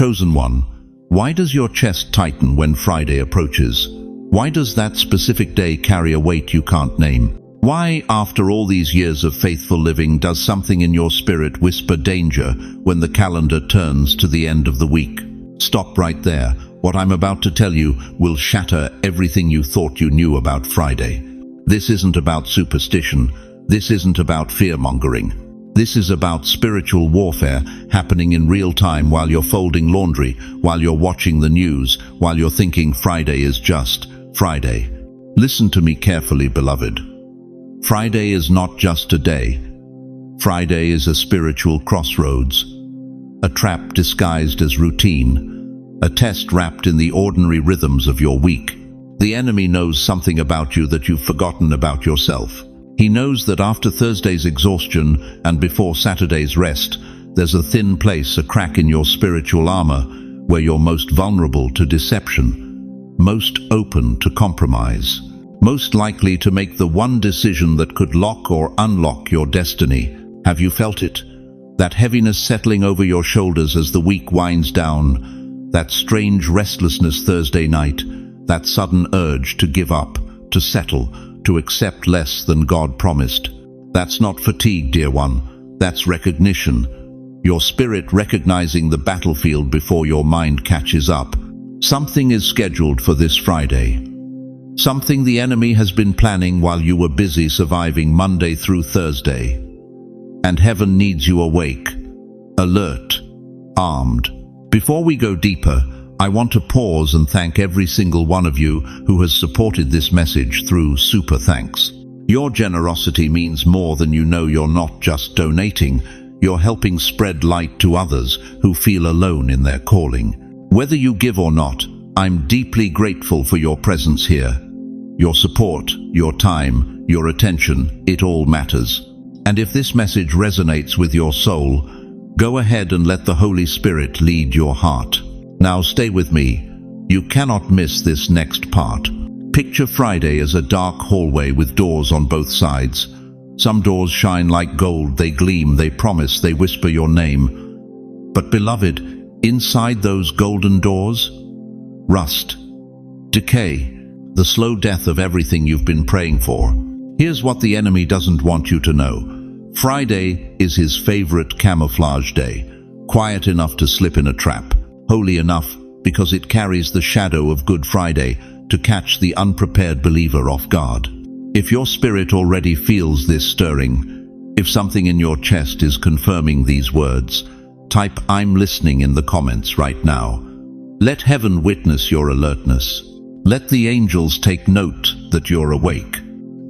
Chosen one, why does your chest tighten when Friday approaches? Why does that specific day carry a weight you can't name? Why, after all these years of faithful living, does something in your spirit whisper danger when the calendar turns to the end of the week? Stop right there. What I'm about to tell you will shatter everything you thought you knew about Friday. This isn't about superstition. This isn't about fear-mongering. This is about spiritual warfare happening in real time while you're folding laundry, while you're watching the news, while you're thinking Friday is just Friday. Listen to me carefully, beloved. Friday is not just a day. Friday is a spiritual crossroads, a trap disguised as routine, a test wrapped in the ordinary rhythms of your week. The enemy knows something about you that you've forgotten about yourself. He knows that after Thursday's exhaustion and before Saturday's rest, there's a thin place, a crack in your spiritual armor, where you're most vulnerable to deception, most open to compromise, most likely to make the one decision that could lock or unlock your destiny. Have you felt it? That heaviness settling over your shoulders as the week winds down, that strange restlessness Thursday night, that sudden urge to give up, to settle, to accept less than God promised. That's not fatigue, dear one. That's recognition. Your spirit recognizing the battlefield before your mind catches up. Something is scheduled for this Friday. Something the enemy has been planning while you were busy surviving Monday through Thursday. And heaven needs you awake, alert, armed. Before we go deeper, I want to pause and thank every single one of you who has supported this message through super thanks. Your generosity means more than you know. You're not just donating, you're helping spread light to others who feel alone in their calling. Whether you give or not, I'm deeply grateful for your presence here. Your support, your time, your attention, it all matters. And if this message resonates with your soul, go ahead and let the Holy Spirit lead your heart. Now stay with me. You cannot miss this next part. Picture Friday as a dark hallway with doors on both sides. Some doors shine like gold, they gleam, they promise, they whisper your name. But beloved, inside those golden doors, rust, decay, the slow death of everything you've been praying for. Here's what the enemy doesn't want you to know. Friday is his favorite camouflage day, quiet enough to slip in a trap, holy enough because it carries the shadow of Good Friday to catch the unprepared believer off guard. If your spirit already feels this stirring, if something in your chest is confirming these words, type "I'm listening" in the comments right now. Let heaven witness your alertness. Let the angels take note that you're awake.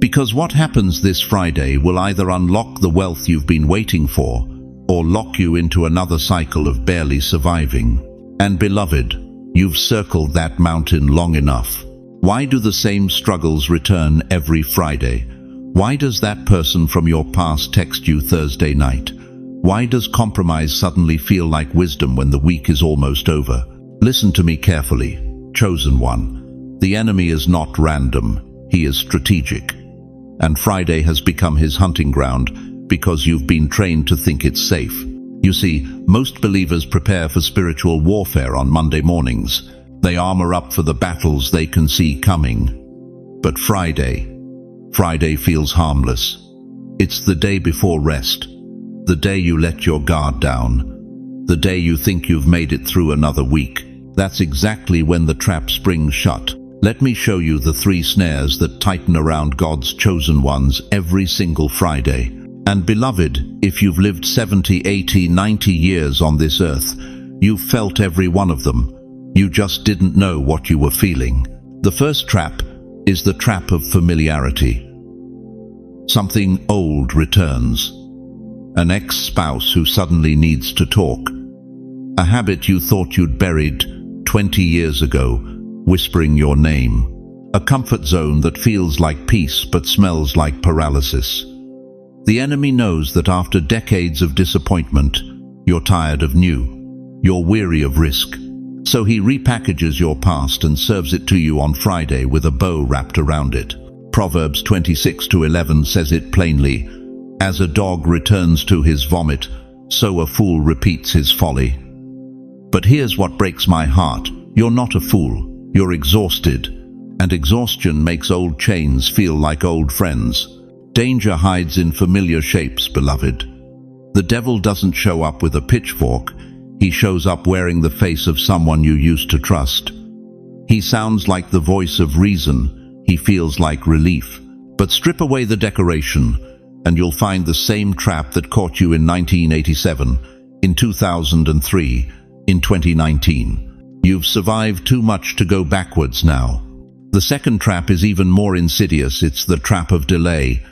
Because what happens this Friday will either unlock the wealth you've been waiting for or lock you into another cycle of barely surviving. And beloved, you've circled that mountain long enough. Why do the same struggles return every Friday? Why does that person from your past text you Thursday night? Why does compromise suddenly feel like wisdom when the week is almost over? Listen to me carefully, chosen one. The enemy is not random, he is strategic. And Friday has become his hunting ground because you've been trained to think it's safe. You see, most believers prepare for spiritual warfare on Monday mornings. They armor up for the battles they can see coming. But Friday feels harmless. It's the day before rest, the day you let your guard down, the day you think you've made it through another week. That's exactly when the trap springs shut. Let me show you the 3 snares that tighten around God's chosen ones every single Friday. And beloved, if you've lived 70, 80, 90 years on this earth, you've felt every one of them. You just didn't know what you were feeling. The first trap is the trap of familiarity. Something old returns. An ex-spouse who suddenly needs to talk. A habit you thought you'd buried 20 years ago, whispering your name. A comfort zone that feels like peace but smells like paralysis. The enemy knows that after decades of disappointment, you're tired of new. You're weary of risk. So he repackages your past and serves it to you on Friday with a bow wrapped around it. Proverbs 26:11 says it plainly, "As a dog returns to his vomit, so a fool repeats his folly." But here's what breaks my heart. You're not a fool. You're exhausted. And exhaustion makes old chains feel like old friends. Danger hides in familiar shapes, beloved. The devil doesn't show up with a pitchfork. He shows up wearing the face of someone you used to trust. He sounds like the voice of reason. He feels like relief. But strip away the decoration, and you'll find the same trap that caught you in 1987, in 2003, in 2019. You've survived too much to go backwards now. The second trap is even more insidious. It's the trap of delay.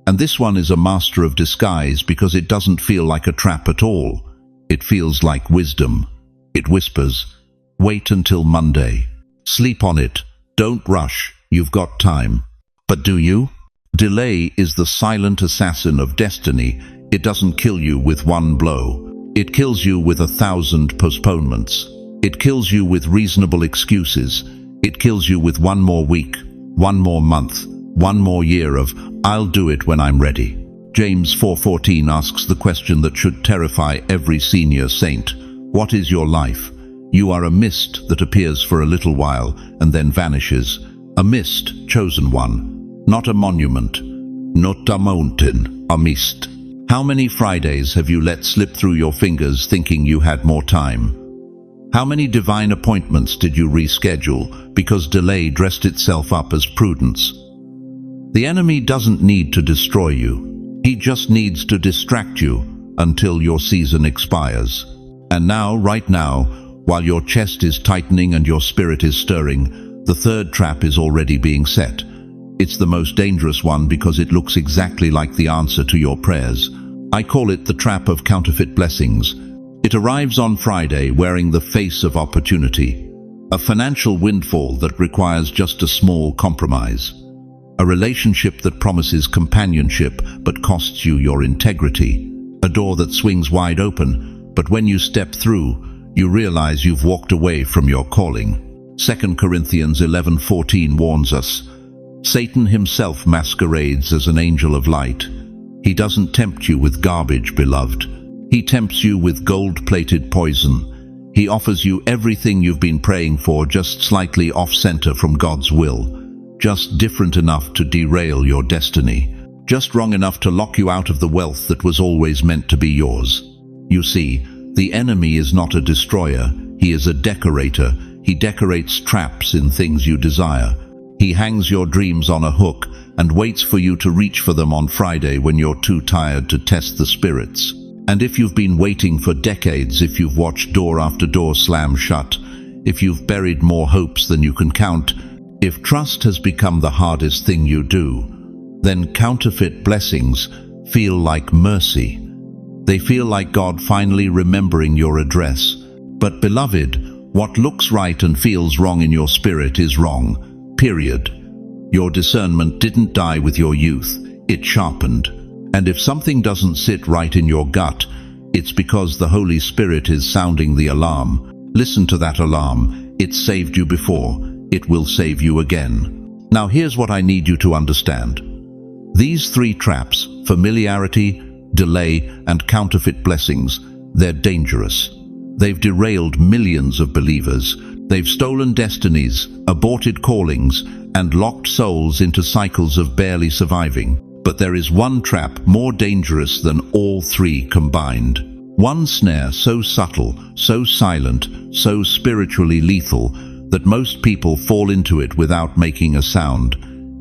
And this one is a master of disguise because it doesn't feel like a trap at all. It feels like wisdom. It whispers, wait until Monday. Sleep on it. Don't rush. You've got time. But do you? Delay is the silent assassin of destiny. It doesn't kill you with one blow. It kills you with 1,000 postponements. It kills you with reasonable excuses. It kills you with one more week, one more month, one more year of, I'll do it when I'm ready. James 4:14 asks the question that should terrify every senior saint. What is your life? You are a mist that appears for a little while and then vanishes. A mist, chosen one, not a monument, not a mountain, a mist. How many Fridays have you let slip through your fingers thinking you had more time? How many divine appointments did you reschedule because delay dressed itself up as prudence? The enemy doesn't need to destroy you. He just needs to distract you until your season expires. And now, right now, while your chest is tightening and your spirit is stirring, the third trap is already being set. It's the most dangerous one because it looks exactly like the answer to your prayers. I call it the trap of counterfeit blessings. It arrives on Friday wearing the face of opportunity. A financial windfall that requires just a small compromise. A relationship that promises companionship but costs you your integrity. A door that swings wide open, but when you step through, you realize you've walked away from your calling. 2 Corinthians 11:14 warns us, Satan himself masquerades as an angel of light. He doesn't tempt you with garbage, beloved. He tempts you with gold-plated poison. He offers you everything you've been praying for, just slightly off-center from God's will. Just different enough to derail your destiny. Just wrong enough to lock you out of the wealth that was always meant to be yours. You see, the enemy is not a destroyer. He is a decorator. He decorates traps in things you desire. He hangs your dreams on a hook and waits for you to reach for them on Friday when you're too tired to test the spirits. And if you've been waiting for decades, if you've watched door after door slam shut, if you've buried more hopes than you can count, if trust has become the hardest thing you do, then counterfeit blessings feel like mercy. They feel like God finally remembering your address. But beloved, what looks right and feels wrong in your spirit is wrong, period. Your discernment didn't die with your youth, it sharpened. And if something doesn't sit right in your gut, it's because the Holy Spirit is sounding the alarm. Listen to that alarm. It saved you before. It will save you again. Now here's what I need you to understand. These three traps, familiarity, delay, and counterfeit blessings, they're dangerous. They've derailed millions of believers. They've stolen destinies, aborted callings, and locked souls into cycles of barely surviving. But there is one trap more dangerous than all three combined. One snare so subtle, so silent, so spiritually lethal that most people fall into it without making a sound.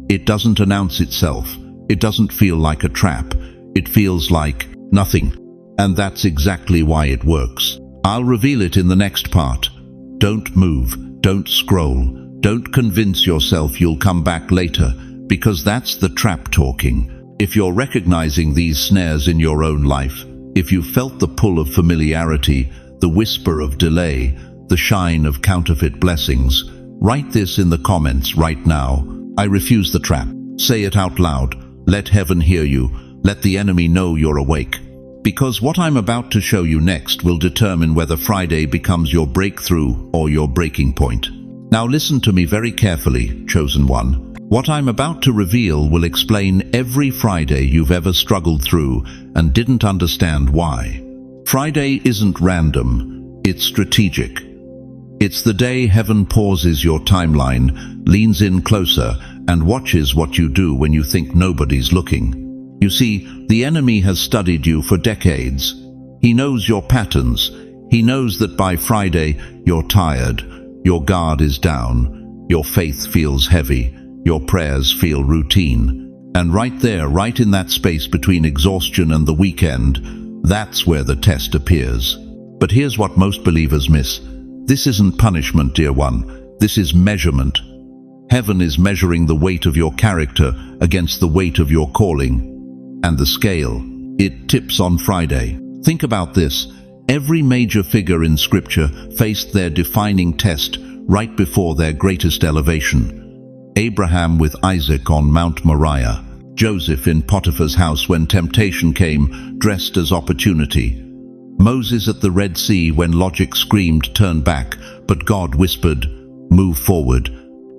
It doesn't announce itself. It doesn't feel like a trap. It feels like nothing. And that's exactly why it works. I'll reveal it in the next part. Don't move. Don't scroll. Don't convince yourself you'll come back later, because that's the trap talking. If you're recognizing these snares in your own life, if you felt the pull of familiarity, the whisper of delay, the shine of counterfeit blessings, write this in the comments right now. I refuse the trap. Say it out loud. Let heaven hear you. Let the enemy know you're awake. Because what I'm about to show you next will determine whether Friday becomes your breakthrough or your breaking point. Now listen to me very carefully, chosen one. What I'm about to reveal will explain every Friday you've ever struggled through and didn't understand why. Friday isn't random. It's strategic. It's the day heaven pauses your timeline, leans in closer, and watches what you do when you think nobody's looking. You see, the enemy has studied you for decades. He knows your patterns. He knows that by Friday, you're tired, your guard is down, your faith feels heavy, your prayers feel routine. And right there, right in that space between exhaustion and the weekend, that's where the test appears. But here's what most believers miss. This isn't punishment, dear one. This is measurement. Heaven is measuring the weight of your character against the weight of your calling. And the scale, it tips on Friday. Think about this. Every major figure in Scripture faced their defining test right before their greatest elevation. Abraham with Isaac on Mount Moriah. Joseph in Potiphar's house when temptation came, dressed as opportunity. Moses at the Red Sea when logic screamed, turn back, but God whispered, move forward.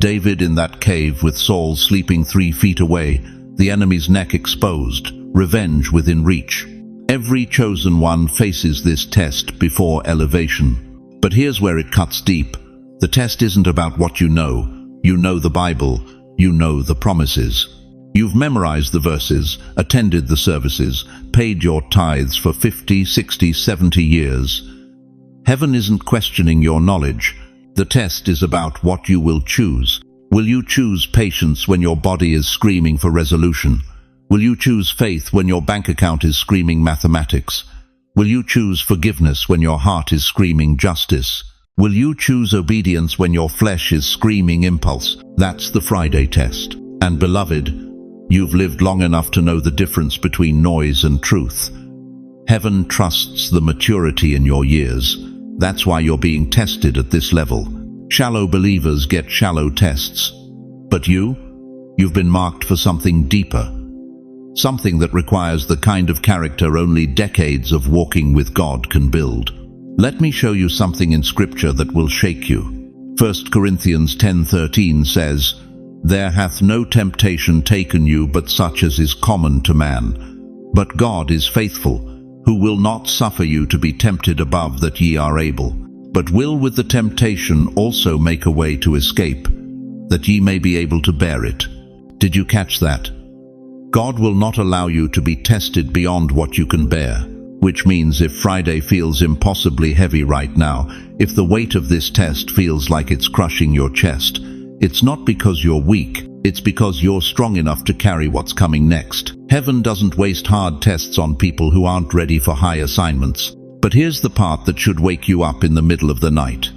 David in that cave with Saul sleeping 3 feet away, the enemy's neck exposed, revenge within reach. Every chosen one faces this test before elevation. But here's where it cuts deep. The test isn't about what you know. You know the Bible. You know the promises. You've memorized the verses, attended the services, paid your tithes for 50, 60, 70 years. Heaven isn't questioning your knowledge. The test is about what you will choose. Will you choose patience when your body is screaming for resolution? Will you choose faith when your bank account is screaming mathematics? Will you choose forgiveness when your heart is screaming justice? Will you choose obedience when your flesh is screaming impulse? That's the Friday test. And beloved, you've lived long enough to know the difference between noise and truth. Heaven trusts the maturity in your years. That's why you're being tested at this level. Shallow believers get shallow tests. But you've been marked for something deeper. Something that requires the kind of character only decades of walking with God can build. Let me show you something in Scripture that will shake you. 1 Corinthians 10:13 says, there hath no temptation taken you but such as is common to man. But God is faithful, who will not suffer you to be tempted above that ye are able, but will with the temptation also make a way to escape, that ye may be able to bear it. Did you catch that? God will not allow you to be tested beyond what you can bear, which means if Friday feels impossibly heavy right now, if the weight of this test feels like it's crushing your chest, it's not because you're weak, it's because you're strong enough to carry what's coming next. Heaven doesn't waste hard tests on people who aren't ready for high assignments. But here's the part that should wake you up in the middle of the night.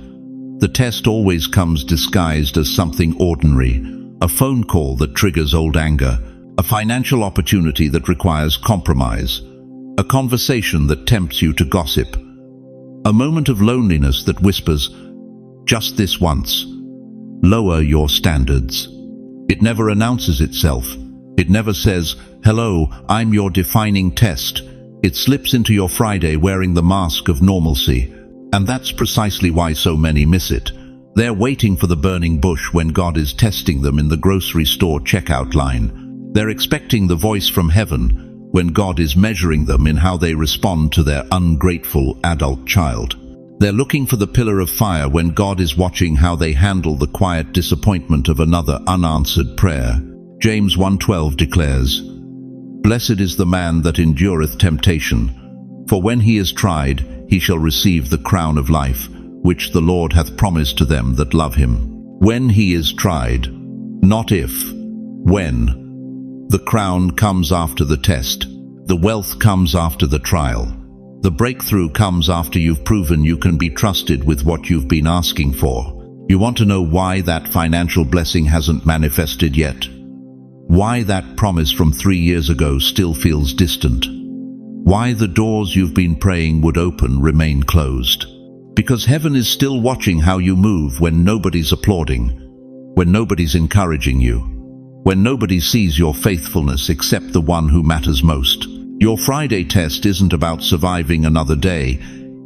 The test always comes disguised as something ordinary, a phone call that triggers old anger, a financial opportunity that requires compromise, a conversation that tempts you to gossip, a moment of loneliness that whispers, just this once. Lower your standards. It never announces itself. It never says, hello, I'm your defining test. It slips into your Friday wearing the mask of normalcy. And that's precisely why so many miss it. They're waiting for the burning bush when God is testing them in the grocery store checkout line. They're expecting the voice from heaven when God is measuring them in how they respond to their ungrateful adult child. They're looking for the pillar of fire when God is watching how they handle the quiet disappointment of another unanswered prayer. James 1:12 declares, blessed is the man that endureth temptation, for when he is tried, he shall receive the crown of life, which the Lord hath promised to them that love him. When he is tried, not if, when. The crown comes after the test. The wealth comes after the trial. The breakthrough comes after you've proven you can be trusted with what you've been asking for. You want to know why that financial blessing hasn't manifested yet? Why that promise from 3 years ago still feels distant? Why the doors you've been praying would open remain closed? Because heaven is still watching how you move when nobody's applauding, when nobody's encouraging you, when nobody sees your faithfulness except the one who matters most. Your Friday test isn't about surviving another day.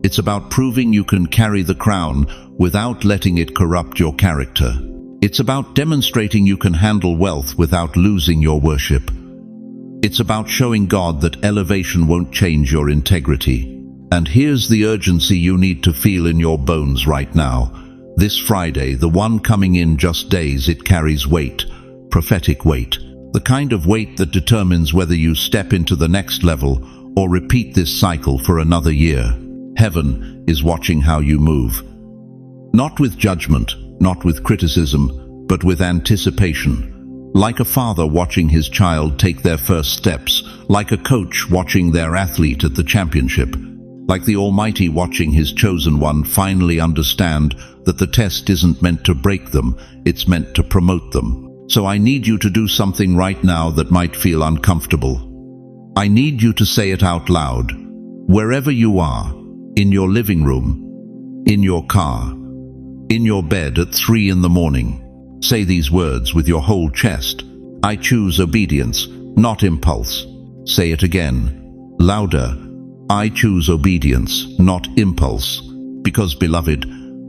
It's about proving you can carry the crown without letting it corrupt your character. It's about demonstrating you can handle wealth without losing your worship. It's about showing God that elevation won't change your integrity. And here's the urgency you need to feel in your bones right now. This Friday, the one coming in just days, it carries weight, prophetic weight. The kind of weight that determines whether you step into the next level or repeat this cycle for another year. Heaven is watching how you move. Not with judgment, not with criticism, but with anticipation. Like a father watching his child take their first steps, like a coach watching their athlete at the championship, like the Almighty watching His chosen one finally understand that the test isn't meant to break them, it's meant to promote them. So I need you to do something right now that might feel uncomfortable. I need you to say it out loud, wherever you are, in your living room, in your car, in your bed at 3 in the morning. Say these words with your whole chest. I choose obedience, not impulse. Say it again, louder. I choose obedience, not impulse. Because, beloved,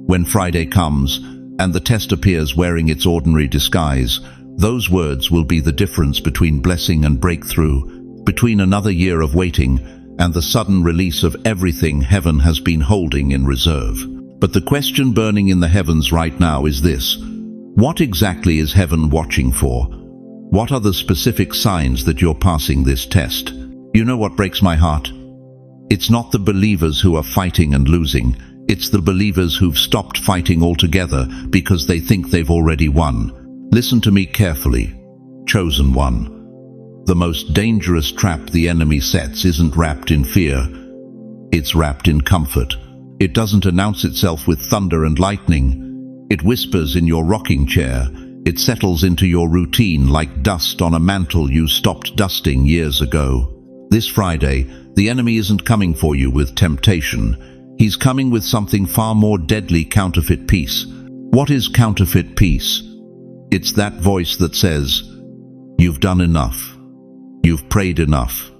when Friday comes and the test appears wearing its ordinary disguise, those words will be the difference between blessing and breakthrough, between another year of waiting and the sudden release of everything heaven has been holding in reserve. But the question burning in the heavens right now is this: what exactly is heaven watching for? What are the specific signs that you're passing this test? You know what breaks my heart? It's not the believers who are fighting and losing. It's the believers who've stopped fighting altogether because they think they've already won. Listen to me carefully. Chosen one. The most dangerous trap the enemy sets isn't wrapped in fear. It's wrapped in comfort. It doesn't announce itself with thunder and lightning. It whispers in your rocking chair. It settles into your routine like dust on a mantle you stopped dusting years ago. This Friday, the enemy isn't coming for you with temptation. He's coming with something far more deadly: counterfeit peace. What is counterfeit peace? It's that voice that says, you've done enough. You've prayed enough.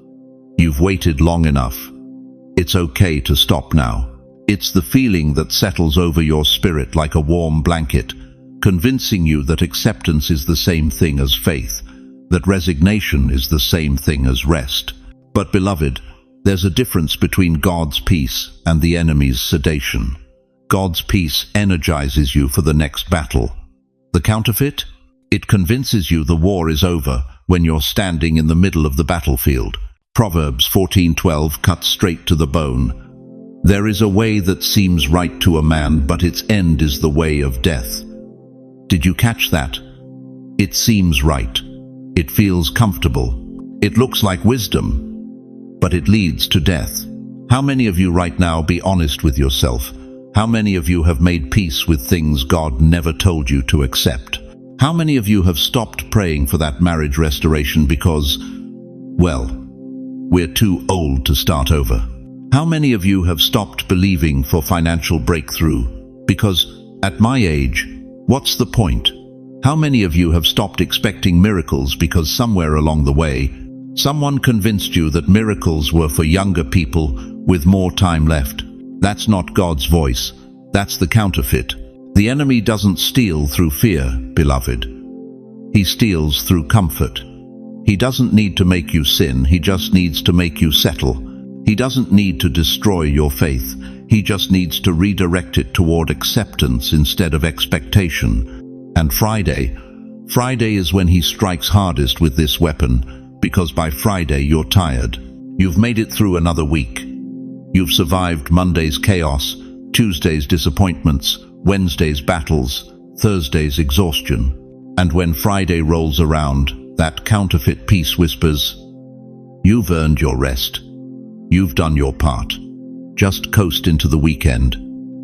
You've waited long enough. It's okay to stop now. It's the feeling that settles over your spirit like a warm blanket, convincing you that acceptance is the same thing as faith, that resignation is the same thing as rest. But beloved, there's a difference between God's peace and the enemy's sedation. God's peace energizes you for the next battle. The counterfeit? It convinces you the war is over when you're standing in the middle of the battlefield. Proverbs 14:12 cuts straight to the bone. There is a way that seems right to a man, but its end is the way of death. Did you catch that? It seems right. It feels comfortable. It looks like wisdom, but it leads to death. How many of you right now, be honest with yourself, how many of you have made peace with things God never told you to accept? How many of you have stopped praying for that marriage restoration because, well, we're too old to start over? How many of you have stopped believing for financial breakthrough because, at my age, what's the point? How many of you have stopped expecting miracles because somewhere along the way, someone convinced you that miracles were for younger people with more time left? That's not God's voice. That's the counterfeit. The enemy doesn't steal through fear, beloved. He steals through comfort. He doesn't need to make you sin. He just needs to make you settle. He doesn't need to destroy your faith. He just needs to redirect it toward acceptance instead of expectation. And Friday is when he strikes hardest with this weapon, because by Friday you're tired. You've made it through another week. You've survived Monday's chaos, Tuesday's disappointments, Wednesday's battles, Thursday's exhaustion. And when Friday rolls around, that counterfeit peace whispers, you've earned your rest. You've done your part. Just coast into the weekend.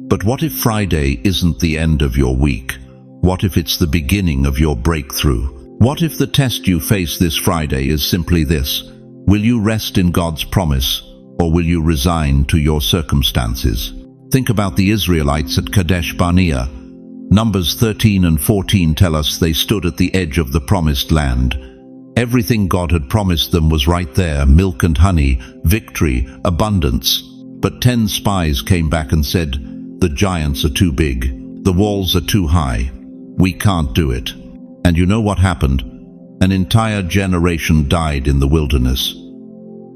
But what if Friday isn't the end of your week? What if it's the beginning of your breakthrough? What if the test you face this Friday is simply this: will you rest in God's promise, or will you resign to your circumstances? Think about the Israelites at Kadesh Barnea. Numbers 13 and 14 tell us they stood at the edge of the promised land. Everything God had promised them was right there: milk and honey, victory, abundance. But 10 spies came back and said, the giants are too big, the walls are too high, we can't do it. And you know what happened? An entire generation died in the wilderness.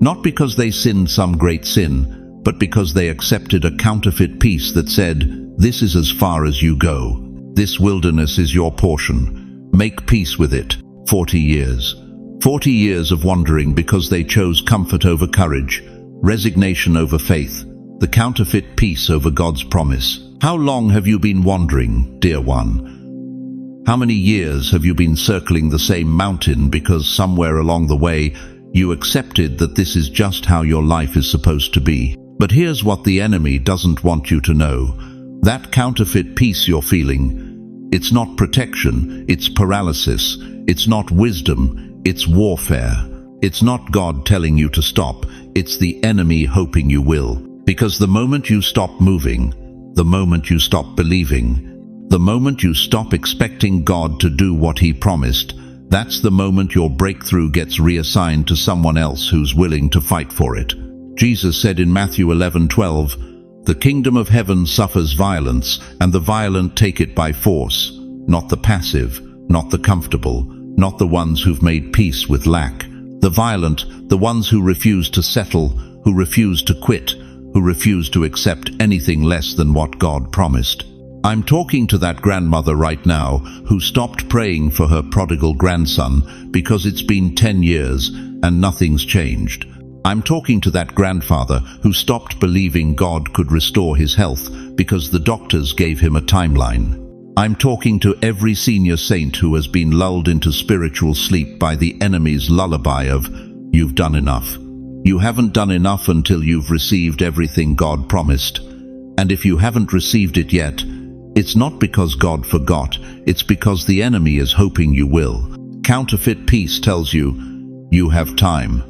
Not because they sinned some great sin, but because they accepted a counterfeit peace that said, "This is as far as you go. This wilderness is your portion. Make peace with it." 40 years. 40 years of wandering because they chose comfort over courage, resignation over faith, the counterfeit peace over God's promise. How long have you been wandering, dear one? How many years have you been circling the same mountain because somewhere along the way you accepted that this is just how your life is supposed to be? But here's what the enemy doesn't want you to know. That counterfeit peace you're feeling, it's not protection, it's paralysis. It's not wisdom, it's warfare. It's not God telling you to stop, it's the enemy hoping you will. Because the moment you stop moving, the moment you stop believing, the moment you stop expecting God to do what He promised, that's the moment your breakthrough gets reassigned to someone else who's willing to fight for it. Jesus said in Matthew 11:12, "The kingdom of heaven suffers violence, and the violent take it by force, not the passive, not the comfortable, not the ones who've made peace with lack. The violent, the ones who refuse to settle, who refuse to quit, who refuse to accept anything less than what God promised." I'm talking to that grandmother right now who stopped praying for her prodigal grandson because it's been 10 years and nothing's changed. I'm talking to that grandfather who stopped believing God could restore his health because the doctors gave him a timeline. I'm talking to every senior saint who has been lulled into spiritual sleep by the enemy's lullaby of, "You've done enough. You haven't done enough until you've received everything God promised. And if you haven't received it yet, it's not because God forgot, it's because the enemy is hoping you will." Counterfeit peace tells you, "You have time."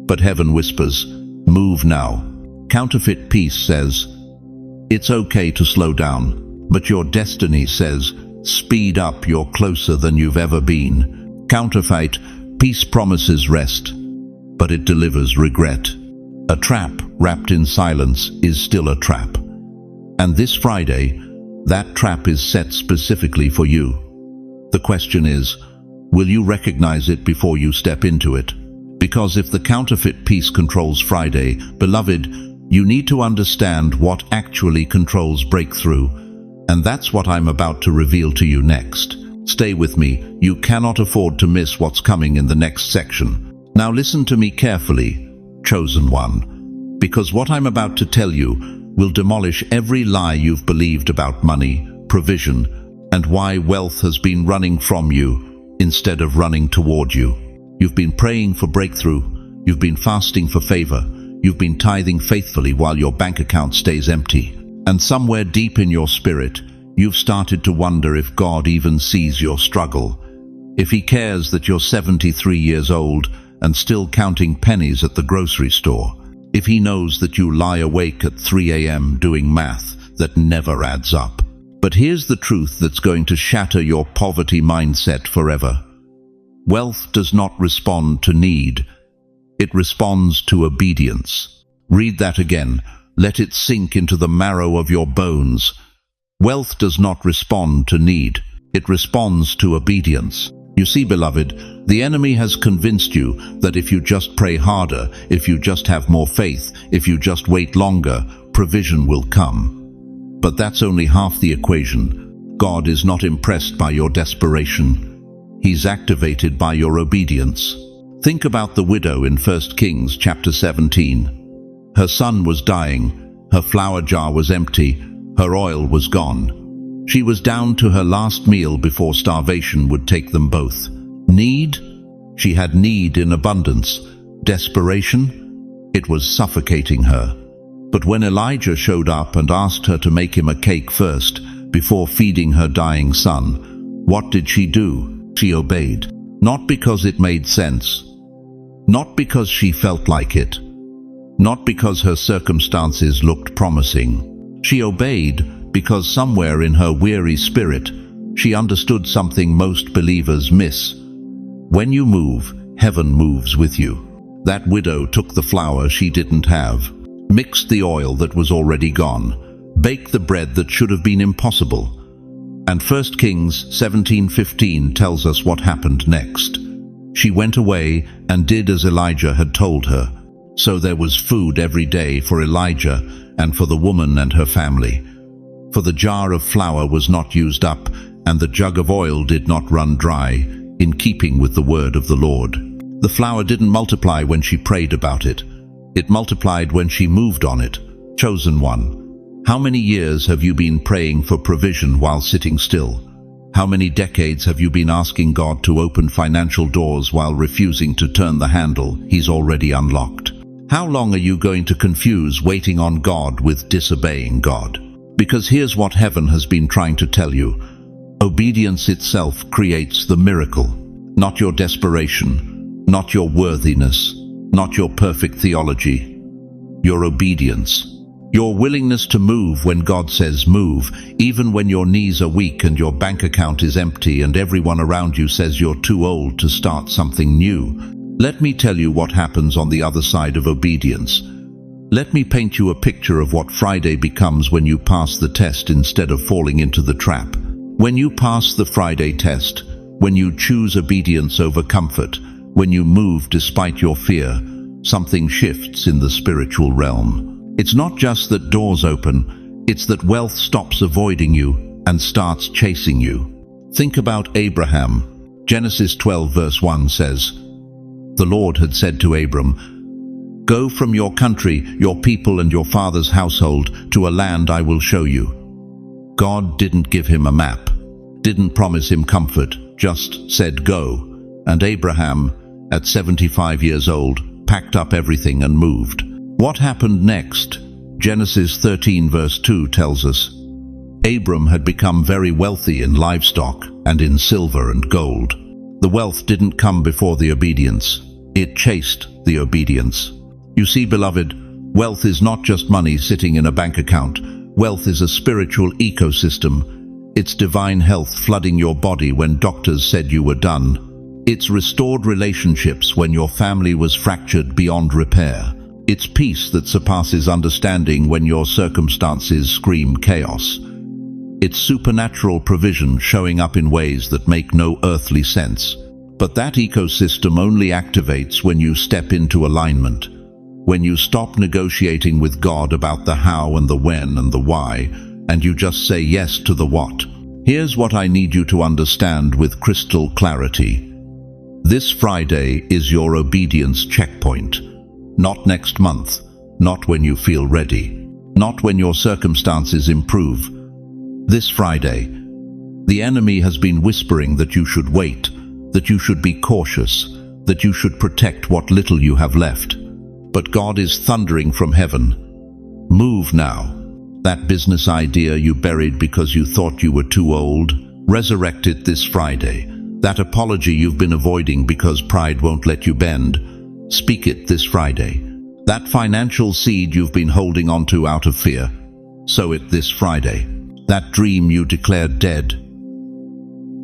But heaven whispers, "Move now." Counterfeit peace says, "It's okay to slow down." But your destiny says, "Speed up, you're closer than you've ever been." Counterfeit peace promises rest, but it delivers regret. A trap wrapped in silence is still a trap. And this Friday, that trap is set specifically for you. The question is, will you recognize it before you step into it? Because if the counterfeit peace controls Friday, beloved, you need to understand what actually controls breakthrough. And that's what I'm about to reveal to you next. Stay with me, you cannot afford to miss what's coming in the next section. Now listen to me carefully, chosen one, because what I'm about to tell you will demolish every lie you've believed about money, provision, and why wealth has been running from you instead of running toward you. You've been praying for breakthrough, you've been fasting for favor, you've been tithing faithfully while your bank account stays empty. And somewhere deep in your spirit, you've started to wonder if God even sees your struggle, if He cares that you're 73 years old and still counting pennies at the grocery store, if He knows that you lie awake at 3 a.m. doing math that never adds up. But here's the truth that's going to shatter your poverty mindset forever. Wealth does not respond to need. It responds to obedience. Read that again. Let it sink into the marrow of your bones. Wealth does not respond to need. It responds to obedience. You see, beloved, the enemy has convinced you that if you just pray harder, if you just have more faith, if you just wait longer, provision will come. But that's only half the equation. God is not impressed by your desperation. He's activated by your obedience. Think about the widow in 1 Kings chapter 17. Her son was dying, her flour jar was empty, her oil was gone. She was down to her last meal before starvation would take them both. Need? She had need in abundance. Desperation? It was suffocating her. But when Elijah showed up and asked her to make him a cake first, before feeding her dying son, what did she do? She obeyed. Not because it made sense. Not because she felt like it. Not because her circumstances looked promising. She obeyed because somewhere in her weary spirit, she understood something most believers miss. When you move, heaven moves with you. That widow took the flour she didn't have, mixed the oil that was already gone, baked the bread that should have been impossible. And 1 Kings 17:15 tells us what happened next. She went away and did as Elijah had told her. So there was food every day for Elijah and for the woman and her family. For the jar of flour was not used up, and the jug of oil did not run dry, in keeping with the word of the Lord. The flour didn't multiply when she prayed about it. It multiplied when she moved on it. Chosen one, how many years have you been praying for provision while sitting still? How many decades have you been asking God to open financial doors while refusing to turn the handle He's already unlocked? How long are you going to confuse waiting on God with disobeying God? Because here's what heaven has been trying to tell you. Obedience itself creates the miracle, not your desperation, not your worthiness, not your perfect theology. Your obedience. Your willingness to move when God says move, even when your knees are weak and your bank account is empty and everyone around you says you're too old to start something new. Let me tell you what happens on the other side of obedience. Let me paint you a picture of what Friday becomes when you pass the test instead of falling into the trap. When you pass the Friday test, when you choose obedience over comfort, when you move despite your fear, something shifts in the spiritual realm. It's not just that doors open, it's that wealth stops avoiding you and starts chasing you. Think about Abraham. Genesis 12 verse 1 says, "The Lord had said to Abram, 'Go from your country, your people and your father's household to a land I will show you.'" God didn't give him a map, didn't promise him comfort, just said go. And Abraham, at 75 years old, packed up everything and moved. What happened next? Genesis 13 verse 2 tells us, Abram had become very wealthy in livestock and in silver and gold. The wealth didn't come before the obedience. It chased the obedience. You see, beloved, wealth is not just money sitting in a bank account. Wealth is a spiritual ecosystem. It's divine health flooding your body when doctors said you were done. It's restored relationships when your family was fractured beyond repair. It's peace that surpasses understanding when your circumstances scream chaos. It's supernatural provision showing up in ways that make no earthly sense. But that ecosystem only activates when you step into alignment. When you stop negotiating with God about the how and the when and the why, and you just say yes to the what. Here's what I need you to understand with crystal clarity. This Friday is your obedience checkpoint. Not next month, not when you feel ready, not when your circumstances improve. This Friday, the enemy has been whispering that you should wait, that you should be cautious, that you should protect what little you have left. But God is thundering from heaven. Move now. That business idea you buried because you thought you were too old, resurrect it this Friday. That apology you've been avoiding because pride won't let you bend, speak it this Friday. That financial seed you've been holding on to out of fear, sow it this Friday. That dream you declared dead,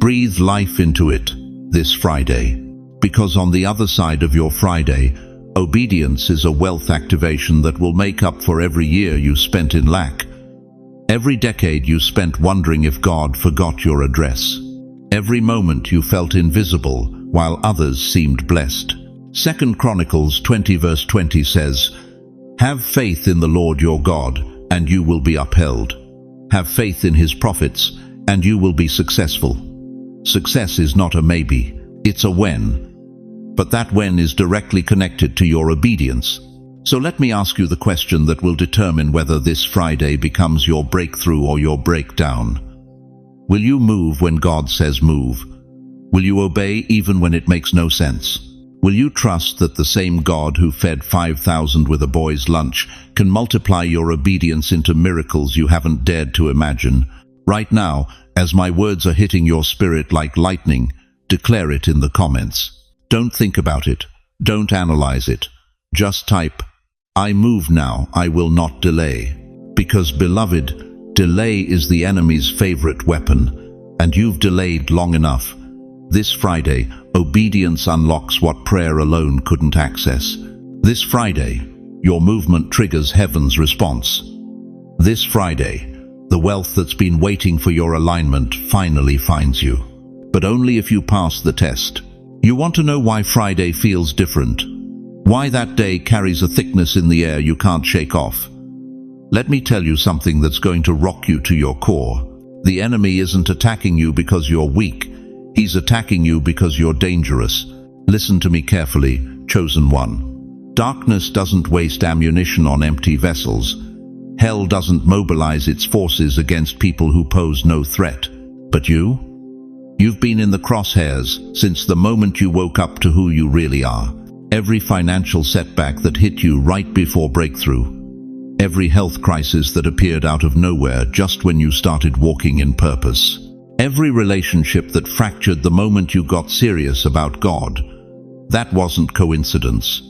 breathe life into it this Friday. Because on the other side of your Friday, obedience is a wealth activation that will make up for every year you spent in lack. Every decade you spent wondering if God forgot your address. Every moment you felt invisible while others seemed blessed. 2 Chronicles 20 verse 20 says, "Have faith in the Lord your God, and you will be upheld. Have faith in his prophets, and you will be successful." Success is not a maybe, it's a when. But that when is directly connected to your obedience. So let me ask you the question that will determine whether this Friday becomes your breakthrough or your breakdown. Will you move when God says move? Will you obey even when it makes no sense? Will you trust that the same God who fed 5,000 with a boy's lunch can multiply your obedience into miracles you haven't dared to imagine? Right now, as my words are hitting your spirit like lightning, declare it in the comments. Don't think about it. Don't analyze it. Just type, "I move now, I will not delay." Because, beloved, delay is the enemy's favorite weapon, and you've delayed long enough. This Friday, obedience unlocks what prayer alone couldn't access. This Friday, your movement triggers heaven's response. This Friday, the wealth that's been waiting for your alignment finally finds you. But only if you pass the test. You want to know why Friday feels different? Why that day carries a thickness in the air you can't shake off. Let me tell you something that's going to rock you to your core. The enemy isn't attacking you because you're weak. He's attacking you because you're dangerous. Listen to me carefully, chosen one. Darkness doesn't waste ammunition on empty vessels. Hell doesn't mobilize its forces against people who pose no threat. But you've been in the crosshairs since the moment you woke up to who you really are. Every financial setback that hit you right before breakthrough. Every health crisis that appeared out of nowhere just when you started walking in purpose. Every relationship that fractured the moment you got serious about God. That wasn't coincidence.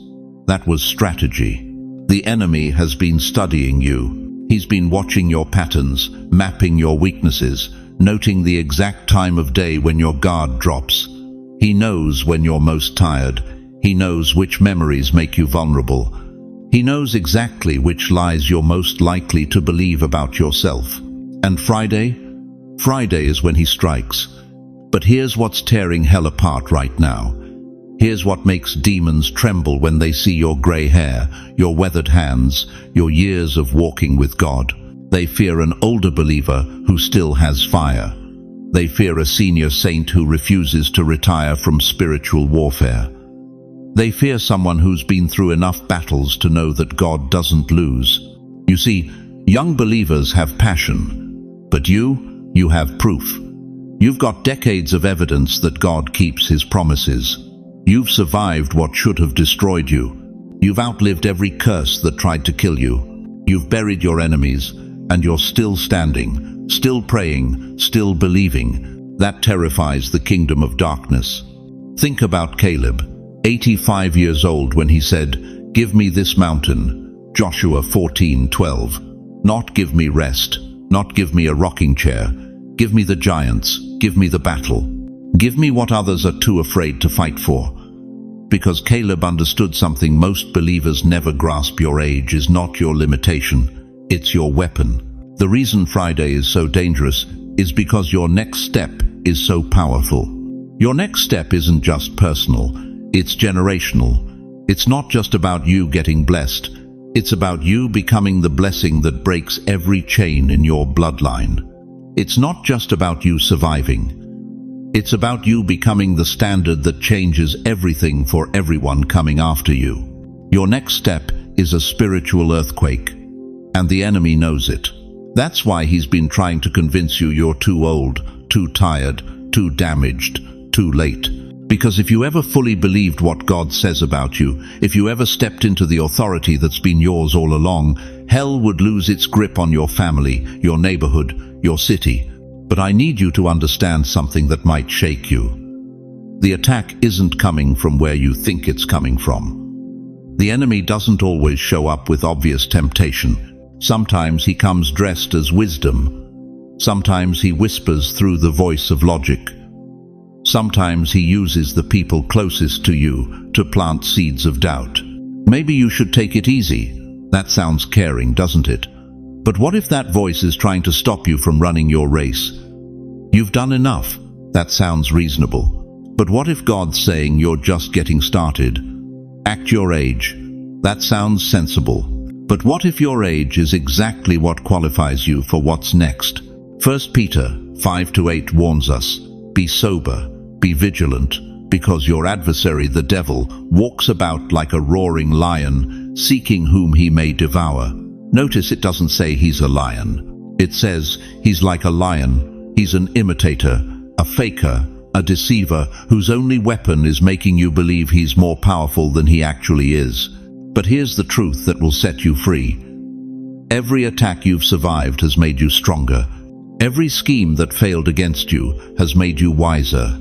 That was strategy. The enemy has been studying you. He's been watching your patterns, mapping your weaknesses, noting the exact time of day when your guard drops. He knows when you're most tired. He knows which memories make you vulnerable. He knows exactly which lies you're most likely to believe about yourself. And Friday is when he strikes. But here's what's tearing hell apart right now. Here's what makes demons tremble when they see your gray hair, your weathered hands, your years of walking with God. They fear an older believer who still has fire. They fear a senior saint who refuses to retire from spiritual warfare. They fear someone who's been through enough battles to know that God doesn't lose. You see, young believers have passion, but you have proof. You've got decades of evidence that God keeps his promises. You've survived what should have destroyed you. You've outlived every curse that tried to kill you. You've buried your enemies, and you're still standing, still praying, still believing. That terrifies the kingdom of darkness. Think about Caleb, 85 years old, when he said, "Give me this mountain," Joshua 14:12. Not give me rest, not give me a rocking chair. Give me the giants, give me the battle. Give me what others are too afraid to fight for. Because Caleb understood something most believers never grasp. Your age is not your limitation, it's your weapon. The reason Friday is so dangerous is because your next step is so powerful. Your next step isn't just personal, it's generational. It's not just about you getting blessed, it's about you becoming the blessing that breaks every chain in your bloodline. It's not just about you surviving. It's about you becoming the standard that changes everything for everyone coming after you. Your next step is a spiritual earthquake, and the enemy knows it. That's why he's been trying to convince you you're too old, too tired, too damaged, too late. Because if you ever fully believed what God says about you, if you ever stepped into the authority that's been yours all along, hell would lose its grip on your family, your neighborhood, your city. But I need you to understand something that might shake you. The attack isn't coming from where you think it's coming from. The enemy doesn't always show up with obvious temptation. Sometimes he comes dressed as wisdom. Sometimes he whispers through the voice of logic. Sometimes he uses the people closest to you to plant seeds of doubt. Maybe you should take it easy. That sounds caring, doesn't it? But what if that voice is trying to stop you from running your race? You've done enough. That sounds reasonable. But what if God's saying you're just getting started? Act your age. That sounds sensible. But what if your age is exactly what qualifies you for what's next? 1 Peter 5-8 warns us, "Be sober, be vigilant, because your adversary the devil walks about like a roaring lion, seeking whom he may devour." Notice it doesn't say he's a lion. It says he's like a lion. He's an imitator, a faker, a deceiver whose only weapon is making you believe he's more powerful than he actually is. But here's the truth that will set you free. Every attack you've survived has made you stronger. Every scheme that failed against you has made you wiser.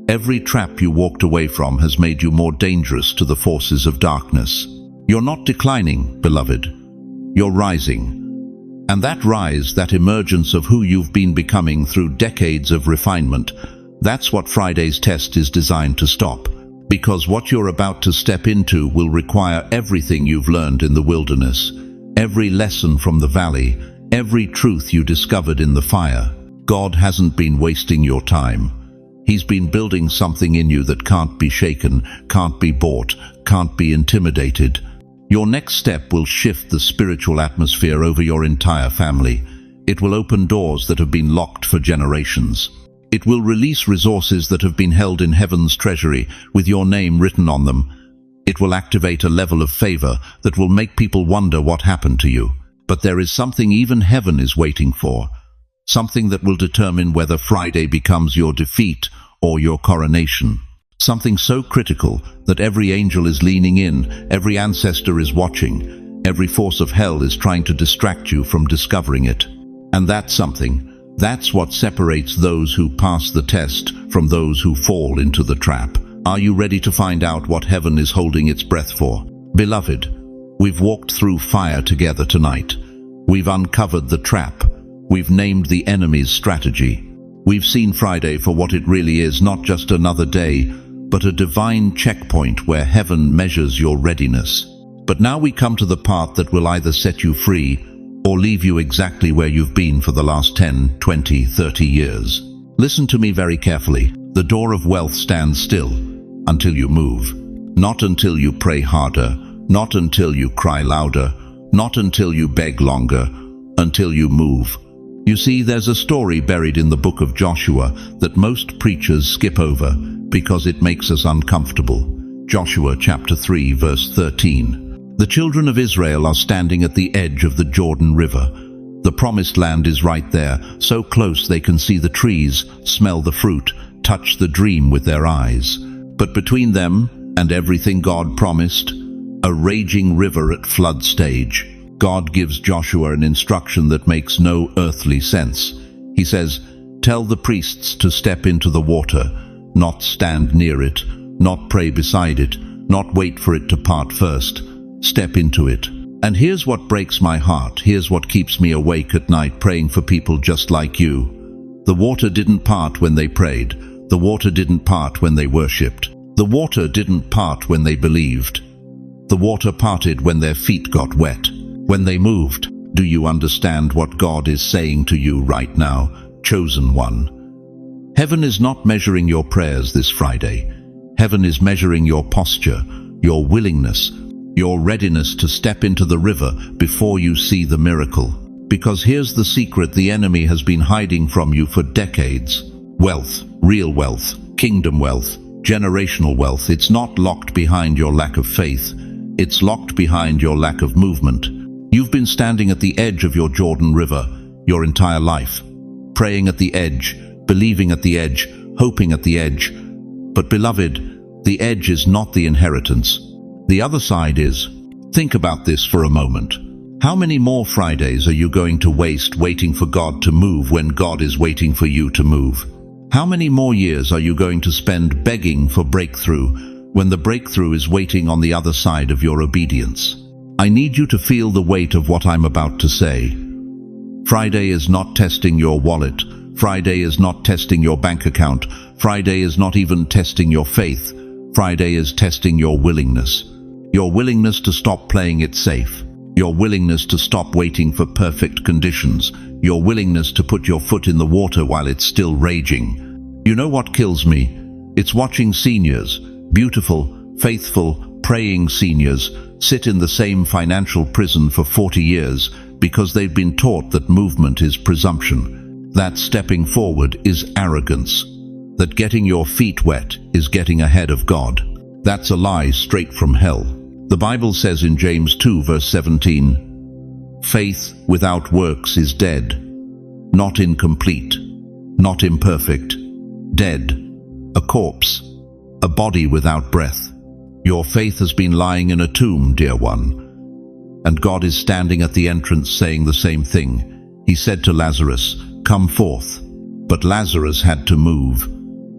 Every trap you walked away from has made you more dangerous to the forces of darkness. You're not declining, beloved. You're rising. And that rise, that emergence of who you've been becoming through decades of refinement, that's what Friday's test is designed to stop. Because what you're about to step into will require everything you've learned in the wilderness, every lesson from the valley, every truth you discovered in the fire. God hasn't been wasting your time. He's been building something in you that can't be shaken, can't be bought, can't be intimidated. Your next step will shift the spiritual atmosphere over your entire family. It will open doors that have been locked for generations. It will release resources that have been held in heaven's treasury with your name written on them. It will activate a level of favor that will make people wonder what happened to you. But there is something even heaven is waiting for. Something that will determine whether Friday becomes your defeat or your coronation. Something so critical that every angel is leaning in, every ancestor is watching, every force of hell is trying to distract you from discovering it. And that's something. That's what separates those who pass the test from those who fall into the trap. Are you ready to find out what heaven is holding its breath for? Beloved, we've walked through fire together tonight. We've uncovered the trap. We've named the enemy's strategy. We've seen Friday for what it really is, not just another day, but a divine checkpoint where heaven measures your readiness. But now we come to the part that will either set you free or leave you exactly where you've been for the last 10, 20, 30 years. Listen to me very carefully. The door of wealth stands still until you move. Not until you pray harder, not until you cry louder, not until you beg longer, until you move. You see, there's a story buried in the book of Joshua that most preachers skip over because it makes us uncomfortable. Joshua chapter 3 verse 13. The children of Israel are standing at the edge of the Jordan River. The promised land is right there, so close they can see the trees, smell the fruit, touch the dream with their eyes. But between them and everything God promised, a raging river at flood stage. God gives Joshua an instruction that makes no earthly sense. He says, "Tell the priests to step into the water, not stand near it, not pray beside it, not wait for it to part first. Step into it." And here's what breaks my heart. Here's what keeps me awake at night praying for people just like you. The water didn't part when they prayed. The water didn't part when they worshipped. The water didn't part when they believed. The water parted when their feet got wet, when they moved. Do you understand what God is saying to you right now, chosen one? Heaven is not measuring your prayers this Friday. Heaven is measuring your posture, your willingness, your readiness to step into the river before you see the miracle. Because here's the secret the enemy has been hiding from you for decades. Wealth, real wealth, kingdom wealth, generational wealth. It's not locked behind your lack of faith. It's locked behind your lack of movement. You've been standing at the edge of your Jordan River your entire life, praying at the edge, believing at the edge, hoping at the edge. But beloved, the edge is not the inheritance. The other side is. Think about this for a moment. How many more Fridays are you going to waste waiting for God to move when God is waiting for you to move? How many more years are you going to spend begging for breakthrough when the breakthrough is waiting on the other side of your obedience? I need you to feel the weight of what I'm about to say. Friday is not testing your wallet. Friday is not testing your bank account. Friday is not even testing your faith. Friday is testing your willingness. Your willingness to stop playing it safe. Your willingness to stop waiting for perfect conditions. Your willingness to put your foot in the water while it's still raging. You know what kills me? It's watching seniors, beautiful, faithful, praying seniors, sit in the same financial prison for 40 years because they've been taught that movement is presumption, that stepping forward is arrogance, that getting your feet wet is getting ahead of God. That's a lie straight from hell. The Bible says in James 2 verse 17, "Faith without works is dead, not incomplete, not imperfect, dead, a corpse, a body without breath." Your faith has been lying in a tomb, dear one. And God is standing at the entrance saying the same thing. He said to Lazarus, "Come forth." But Lazarus had to move.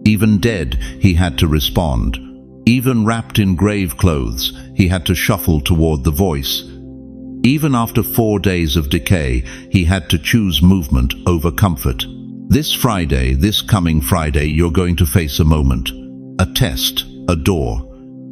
Even dead, he had to respond. Even wrapped in grave clothes, he had to shuffle toward the voice. Even after 4 days of decay, he had to choose movement over comfort. This Friday, this coming Friday, you're going to face a moment, a test, a door.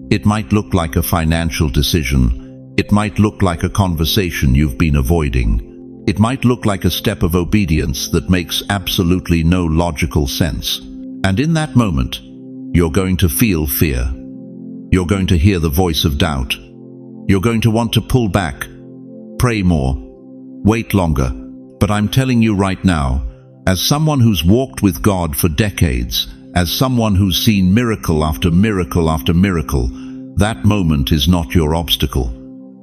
It might look like a financial decision. It might look like a conversation you've been avoiding. It might look like a step of obedience that makes absolutely no logical sense. And in that moment, you're going to feel fear. You're going to hear the voice of doubt. You're going to want to pull back, pray more, wait longer. But I'm telling you right now, as someone who's walked with God for decades, as someone who's seen miracle after miracle after miracle, that moment is not your obstacle.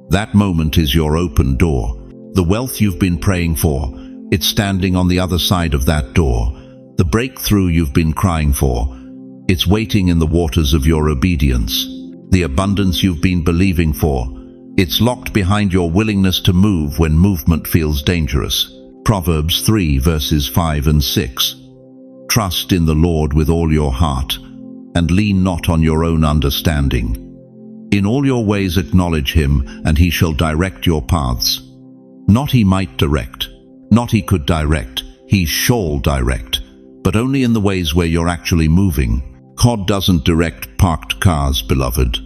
That moment is your open door. The wealth you've been praying for, it's standing on the other side of that door. The breakthrough you've been crying for, it's waiting in the waters of your obedience. The abundance you've been believing for, it's locked behind your willingness to move when movement feels dangerous. Proverbs 3 verses 5 and 6. Trust in the Lord with all your heart, and lean not on your own understanding. In all your ways acknowledge him, and he shall direct your paths. Not he might direct, not he could direct, he shall direct, but only in the ways where you're actually moving. God doesn't direct parked cars, beloved.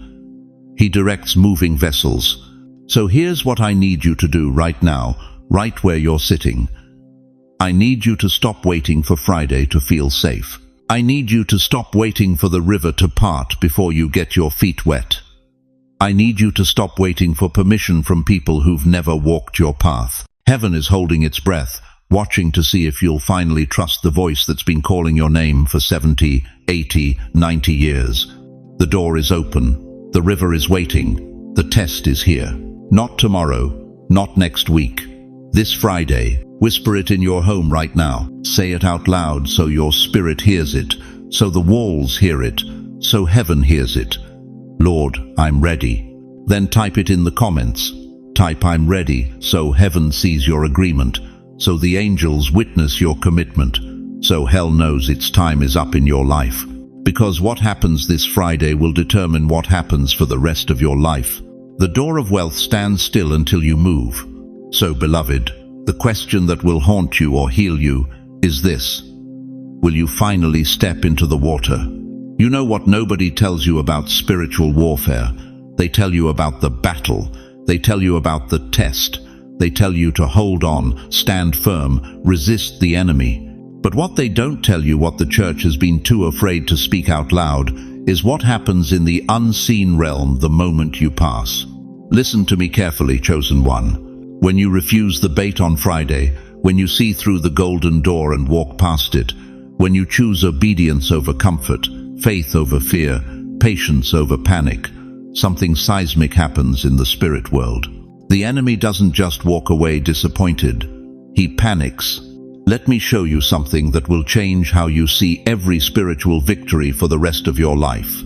He directs moving vessels. So here's what I need you to do right now, right where you're sitting. I need you to stop waiting for Friday to feel safe. I need you to stop waiting for the river to part before you get your feet wet. I need you to stop waiting for permission from people who've never walked your path. Heaven is holding its breath, watching to see if you'll finally trust the voice that's been calling your name for 70, 80, 90 years. The door is open. The river is waiting. The test is here. Not tomorrow, not next week. This Friday. Whisper it in your home right now. Say it out loud so your spirit hears it, so the walls hear it, so heaven hears it. Lord, I'm ready. Then type it in the comments. Type I'm ready so heaven sees your agreement, so the angels witness your commitment, so hell knows its time is up in your life. Because what happens this Friday will determine what happens for the rest of your life. The door of wealth stands still until you move. So, beloved, the question that will haunt you or heal you is this: will you finally step into the water? You know what nobody tells you about spiritual warfare? They tell you about the battle. They tell you about the test. They tell you to hold on, stand firm, resist the enemy. But what they don't tell you, what the church has been too afraid to speak out loud, is what happens in the unseen realm the moment you pass. Listen to me carefully, chosen one. When you refuse the bait on Friday, when you see through the golden door and walk past it, when you choose obedience over comfort, faith over fear, patience over panic, something seismic happens in the spirit world. The enemy doesn't just walk away disappointed. He panics. Let me show you something that will change how you see every spiritual victory for the rest of your life.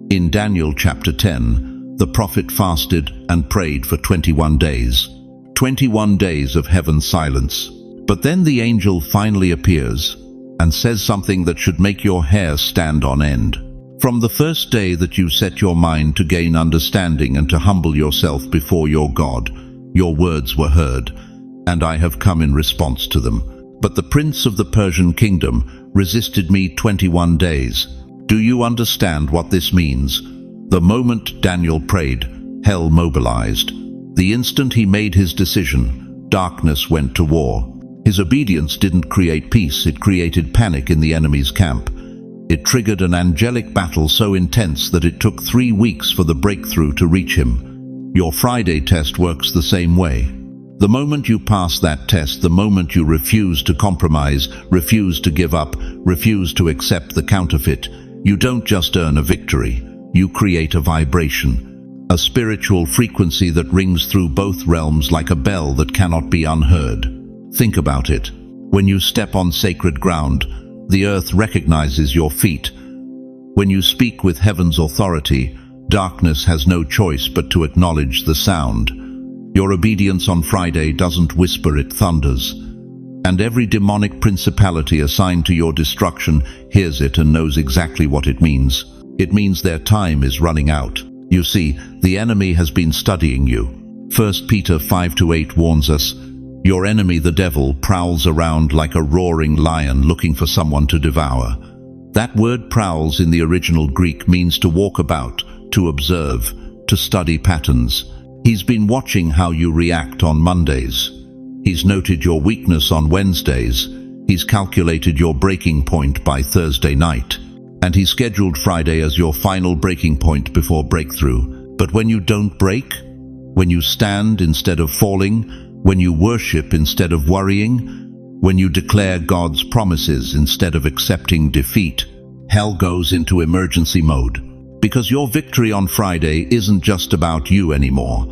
In Daniel chapter 10, the prophet fasted and prayed for 21 days. 21 days of heaven's silence. But then the angel finally appears and says something that should make your hair stand on end. From the first day that you set your mind to gain understanding and to humble yourself before your God, your words were heard, and I have come in response to them. But the prince of the Persian kingdom resisted me 21 days. Do you understand what this means? The moment Daniel prayed, hell mobilized. The instant he made his decision, darkness went to war. His obedience didn't create peace, it created panic in the enemy's camp. It triggered an angelic battle so intense that it took 3 weeks for the breakthrough to reach him. Your Friday test works the same way. The moment you pass that test, the moment you refuse to compromise, refuse to give up, refuse to accept the counterfeit, you don't just earn a victory, you create a vibration. A spiritual frequency that rings through both realms like a bell that cannot be unheard. Think about it. When you step on sacred ground, the earth recognizes your feet. When you speak with heaven's authority, darkness has no choice but to acknowledge the sound. Your obedience on Friday doesn't whisper, it thunders. And every demonic principality assigned to your destruction hears it and knows exactly what it means. It means their time is running out. You see, the enemy has been studying you. 1 Peter 5-8 warns us, your enemy the devil prowls around like a roaring lion looking for someone to devour. That word prowls in the original Greek means to walk about, to observe, to study patterns. He's been watching how you react on Mondays. He's noted your weakness on Wednesdays. He's calculated your breaking point by Thursday night, and he's scheduled Friday as your final breaking point before breakthrough. But when you don't break, when you stand instead of falling, when you worship instead of worrying, when you declare God's promises instead of accepting defeat, hell goes into emergency mode. Because your victory on Friday isn't just about you anymore.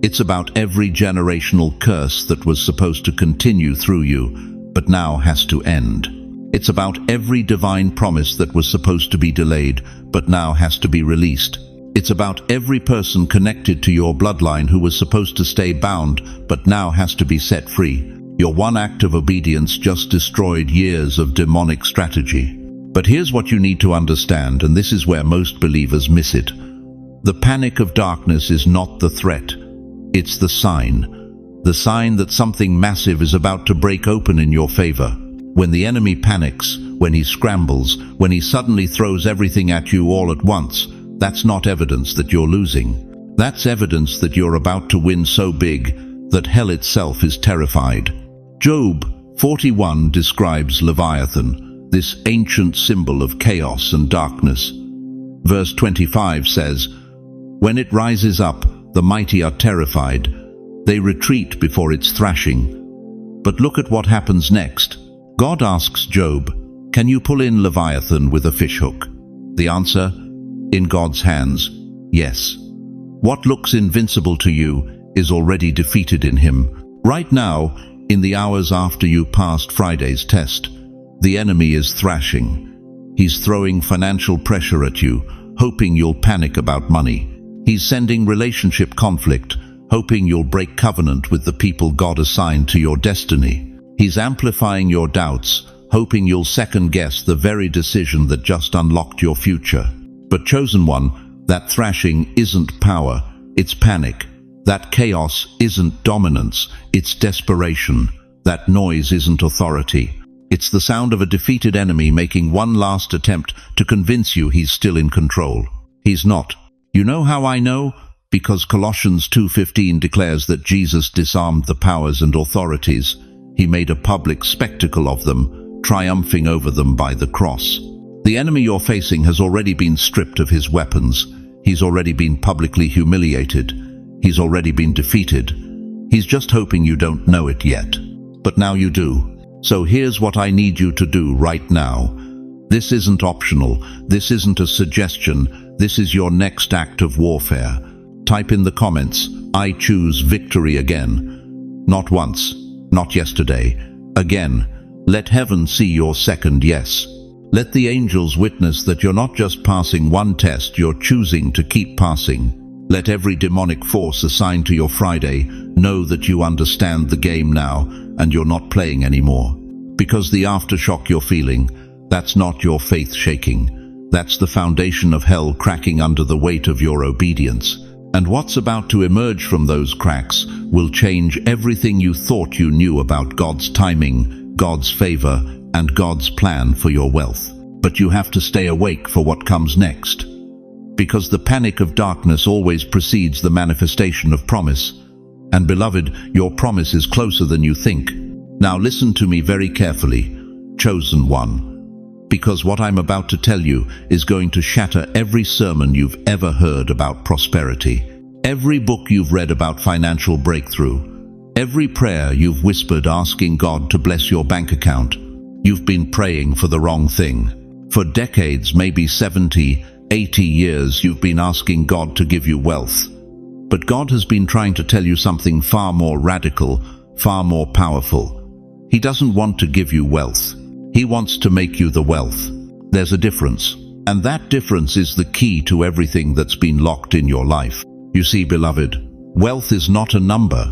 It's about every generational curse that was supposed to continue through you, but now has to end. It's about every divine promise that was supposed to be delayed, but now has to be released. It's about every person connected to your bloodline who was supposed to stay bound, but now has to be set free. Your one act of obedience just destroyed years of demonic strategy. But here's what you need to understand, and this is where most believers miss it. The panic of darkness is not the threat. It's the sign. The sign that something massive is about to break open in your favor. When the enemy panics, when he scrambles, when he suddenly throws everything at you all at once, that's not evidence that you're losing. That's evidence that you're about to win so big that hell itself is terrified. Job 41 describes Leviathan, this ancient symbol of chaos and darkness. Verse 25 says, "When it rises up, the mighty are terrified. They retreat before its thrashing." But look at what happens next. God asks Job, "Can you pull in Leviathan with a fishhook?" The answer, in God's hands, yes. What looks invincible to you is already defeated in him. Right now, in the hours after you passed Friday's test, the enemy is thrashing. He's throwing financial pressure at you, hoping you'll panic about money. He's sending relationship conflict, hoping you'll break covenant with the people God assigned to your destiny. He's amplifying your doubts, hoping you'll second-guess the very decision that just unlocked your future. But chosen one, that thrashing isn't power, it's panic. That chaos isn't dominance, it's desperation. That noise isn't authority. It's the sound of a defeated enemy making one last attempt to convince you he's still in control. He's not. You know how I know? Because Colossians 2:15 declares that Jesus disarmed the powers and authorities. He made a public spectacle of them, triumphing over them by the cross. The enemy you're facing has already been stripped of his weapons. He's already been publicly humiliated. He's already been defeated. He's just hoping you don't know it yet. But now you do. So here's what I need you to do right now. This isn't optional. This isn't a suggestion. This is your next act of warfare. Type in the comments, "I choose victory again." Not once, not yesterday, again. Let heaven see your second yes. Let the angels witness that you're not just passing one test, you're choosing to keep passing. Let every demonic force assigned to your Friday know that you understand the game now and you're not playing anymore. Because the aftershock you're feeling, that's not your faith shaking. That's the foundation of hell cracking under the weight of your obedience. And what's about to emerge from those cracks will change everything you thought you knew about God's timing, God's favor, and God's plan for your wealth. But you have to stay awake for what comes next. Because the panic of darkness always precedes the manifestation of promise. And beloved, your promise is closer than you think. Now listen to me very carefully, chosen one. Because what I'm about to tell you is going to shatter every sermon you've ever heard about prosperity, every book you've read about financial breakthrough, every prayer you've whispered asking God to bless your bank account. You've been praying for the wrong thing. For decades, maybe 70, 80 years, you've been asking God to give you wealth. But God has been trying to tell you something far more radical, far more powerful. He doesn't want to give you wealth. He wants to make you the wealth. There's a difference. And that difference is the key to everything that's been locked in your life. You see, beloved, wealth is not a number.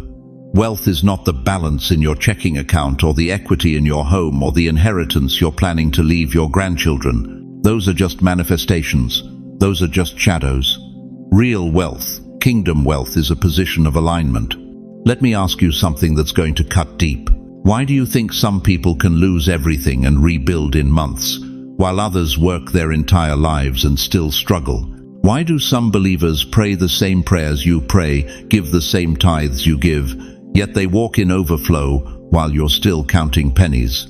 Wealth is not the balance in your checking account or the equity in your home or the inheritance you're planning to leave your grandchildren. Those are just manifestations. Those are just shadows. Real wealth, kingdom wealth, is a position of alignment. Let me ask you something that's going to cut deep. Why do you think some people can lose everything and rebuild in months, while others work their entire lives and still struggle? Why do some believers pray the same prayers you pray, give the same tithes you give, yet they walk in overflow while you're still counting pennies?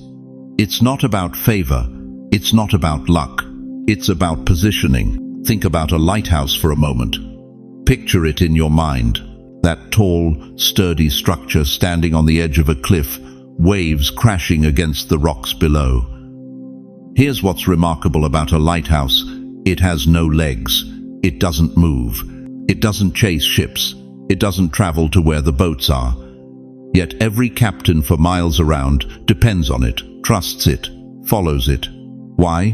It's not about favor. It's not about luck. It's about positioning. Think about a lighthouse for a moment. Picture it in your mind. That tall, sturdy structure standing on the edge of a cliff, waves crashing against the rocks below. Here's what's remarkable about a lighthouse. It has no legs. It doesn't move. It doesn't chase ships. It doesn't travel to where the boats are. Yet every captain for miles around depends on it, trusts it, follows it. Why?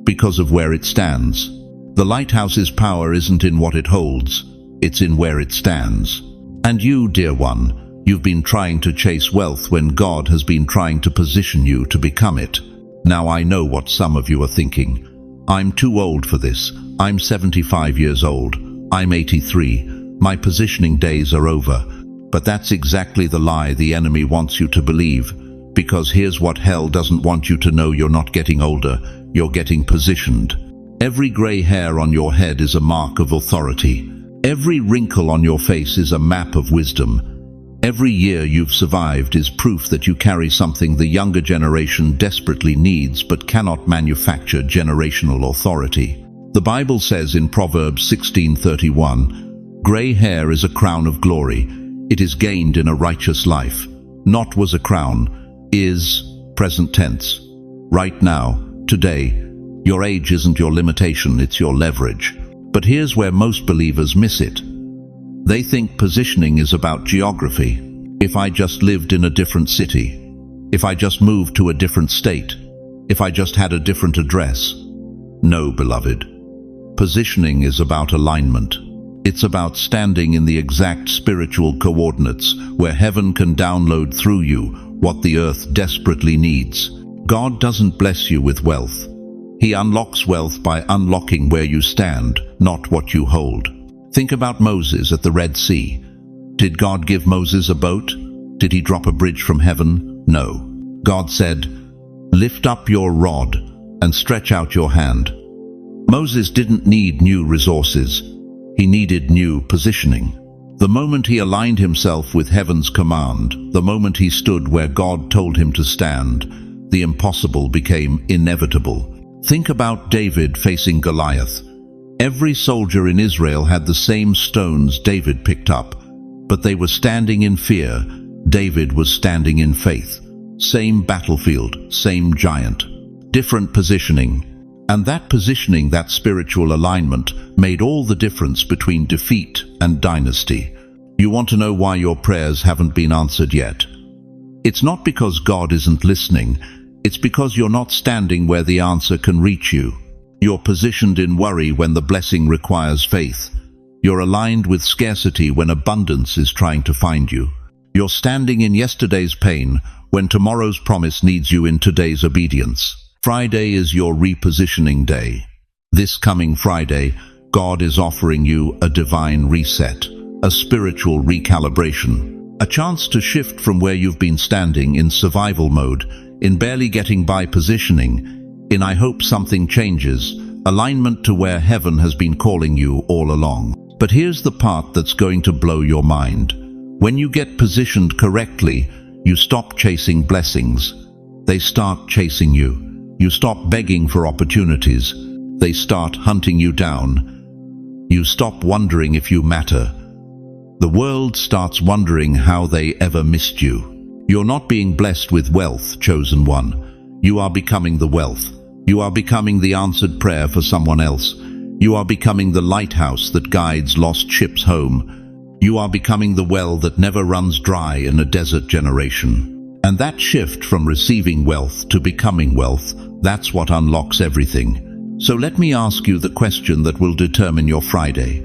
Because of where it stands. The lighthouse's power isn't in what it holds. It's in where it stands. And you, dear one, you've been trying to chase wealth when God has been trying to position you to become it. Now I know what some of you are thinking. I'm too old for this. I'm 75 years old. I'm 83. My positioning days are over. But that's exactly the lie the enemy wants you to believe. Because here's what hell doesn't want you to know: you're not getting older, you're getting positioned. Every gray hair on your head is a mark of authority. Every wrinkle on your face is a map of wisdom. Every year you've survived is proof that you carry something the younger generation desperately needs but cannot manufacture: generational authority. The Bible says in Proverbs 16:31, "Gray hair is a crown of glory. It is gained in a righteous life." Not was a crown, is present tense. Right now, today, your age isn't your limitation, it's your leverage. But here's where most believers miss it. They think positioning is about geography. If I just lived in a different city, if I just moved to a different state, if I just had a different address. No, beloved. Positioning is about alignment. It's about standing in the exact spiritual coordinates where heaven can download through you what the earth desperately needs. God doesn't bless you with wealth. He unlocks wealth by unlocking where you stand, not what you hold. Think about Moses at the Red Sea. Did God give Moses a boat? Did he drop a bridge from heaven? No. God said, "Lift up your rod and stretch out your hand." Moses didn't need new resources. He needed new positioning. The moment he aligned himself with heaven's command, the moment he stood where God told him to stand, the impossible became inevitable. Think about David facing Goliath. Every soldier in Israel had the same stones David picked up, but they were standing in fear. David was standing in faith. Same battlefield, same giant, different positioning. And that positioning, that spiritual alignment, made all the difference between defeat and dynasty. You want to know why your prayers haven't been answered yet? It's not because God isn't listening. It's because you're not standing where the answer can reach you. You're positioned in worry when the blessing requires faith. You're aligned with scarcity when abundance is trying to find you. You're standing in yesterday's pain when tomorrow's promise needs you in today's obedience. Friday is your repositioning day. This coming Friday, God is offering you a divine reset, a spiritual recalibration, a chance to shift from where you've been standing in survival mode, in barely getting by positioning, in "I hope something changes," alignment to where heaven has been calling you all along. But here's the part that's going to blow your mind. When you get positioned correctly, you stop chasing blessings. They start chasing you. You stop begging for opportunities. They start hunting you down. You stop wondering if you matter. The world starts wondering how they ever missed you. You're not being blessed with wealth, chosen one. You are becoming the wealth. You are becoming the answered prayer for someone else. You are becoming the lighthouse that guides lost ships home. You are becoming the well that never runs dry in a desert generation. And that shift from receiving wealth to becoming wealth, that's what unlocks everything. So let me ask you the question that will determine your Friday.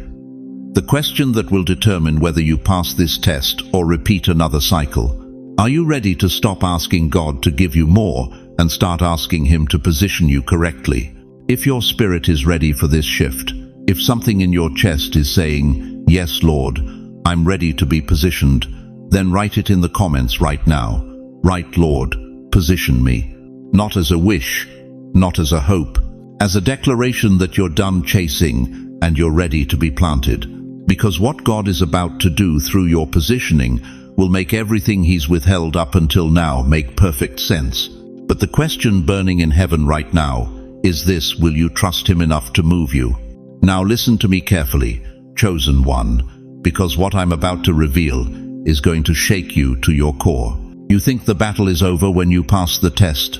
The question that will determine whether you pass this test or repeat another cycle. Are you ready to stop asking God to give you more and start asking Him to position you correctly? If your spirit is ready for this shift, if something in your chest is saying, "Yes, Lord, I'm ready to be positioned," then write it in the comments right now. Write, "Lord, position me." Not as a wish, not as a hope, as a declaration that you're done chasing and you're ready to be planted. Because what God is about to do through your positioning will make everything He's withheld up until now make perfect sense. But the question burning in heaven right now is this: will you trust him enough to move you? Now listen to me carefully, chosen one, because what I'm about to reveal is going to shake you to your core. You think the battle is over when you pass the test.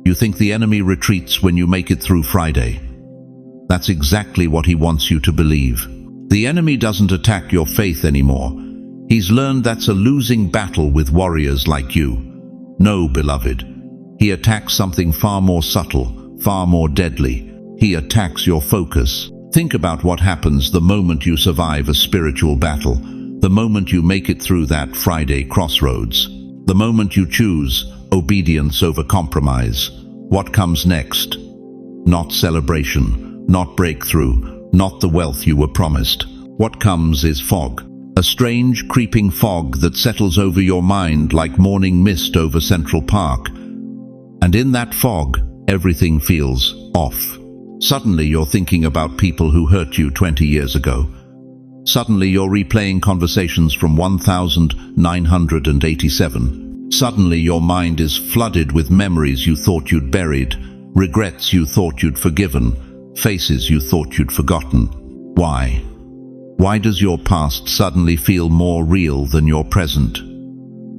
You think the enemy retreats when you make it through Friday. That's exactly what he wants you to believe. The enemy doesn't attack your faith anymore. He's learned that's a losing battle with warriors like you. No, beloved. He attacks something far more subtle, far more deadly. He attacks your focus. Think about what happens the moment you survive a spiritual battle, the moment you make it through that Friday crossroads, the moment you choose obedience over compromise. What comes next? Not celebration, not breakthrough, not the wealth you were promised. What comes is fog. A strange, creeping fog that settles over your mind like morning mist over Central Park. And in that fog, everything feels off. Suddenly you're thinking about people who hurt you 20 years ago. Suddenly you're replaying conversations from 1987. Suddenly your mind is flooded with memories you thought you'd buried, regrets you thought you'd forgiven, faces you thought you'd forgotten. Why? Why does your past suddenly feel more real than your present?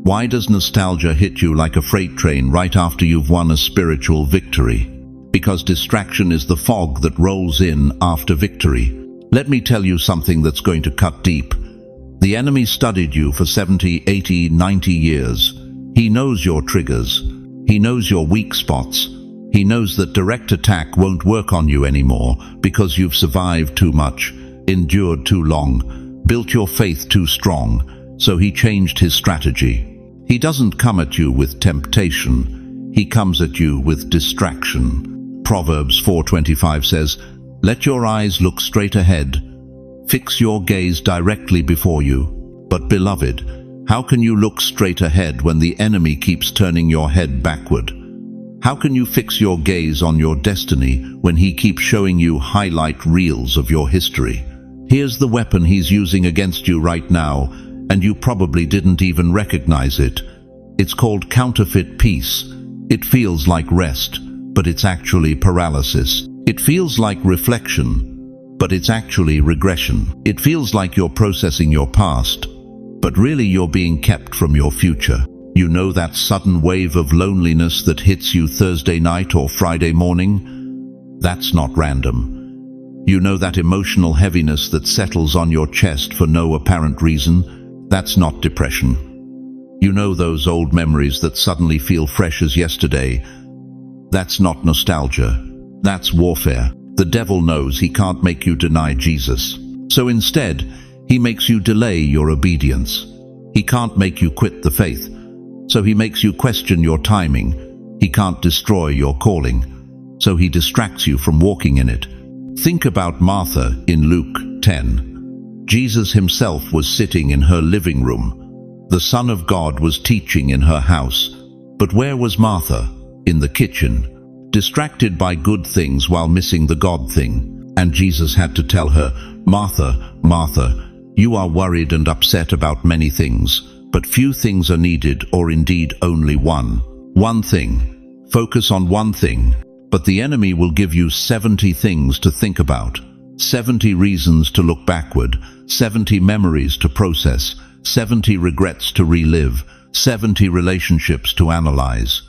Why does nostalgia hit you like a freight train right after you've won a spiritual victory? Because distraction is the fog that rolls in after victory. Let me tell you something that's going to cut deep. The enemy studied you for 70, 80, 90 years. He knows your triggers. He knows your weak spots. He knows that direct attack won't work on you anymore because you've survived too much, endured too long, built your faith too strong, so he changed his strategy. He doesn't come at you with temptation. He comes at you with distraction. Proverbs 4:25 says, "Let your eyes look straight ahead. Fix your gaze directly before you." But beloved, how can you look straight ahead when the enemy keeps turning your head backward? How can you fix your gaze on your destiny when he keeps showing you highlight reels of your history? Here's the weapon he's using against you right now, and you probably didn't even recognize it. It's called counterfeit peace. It feels like rest, but it's actually paralysis. It feels like reflection, but it's actually regression. It feels like you're processing your past, but really you're being kept from your future. You know that sudden wave of loneliness that hits you Thursday night or Friday morning? That's not random. You know that emotional heaviness that settles on your chest for no apparent reason? That's not depression. You know those old memories that suddenly feel fresh as yesterday? That's not nostalgia. That's warfare. The devil knows he can't make you deny Jesus. So instead, he makes you delay your obedience. He can't make you quit the faith. So he makes you question your timing. He can't destroy your calling. So he distracts you from walking in it. Think about Martha in Luke 10. Jesus himself was sitting in her living room. The Son of God was teaching in her house. But where was Martha? In the kitchen, distracted by good things while missing the God thing. And Jesus had to tell her, "Martha, Martha, you are worried and upset about many things, but few things are needed, or indeed only one. One thing. Focus on one thing. But the enemy will give you 70 things to think about, 70 reasons to look backward, 70 memories to process, 70 regrets to relive, 70 relationships to analyze.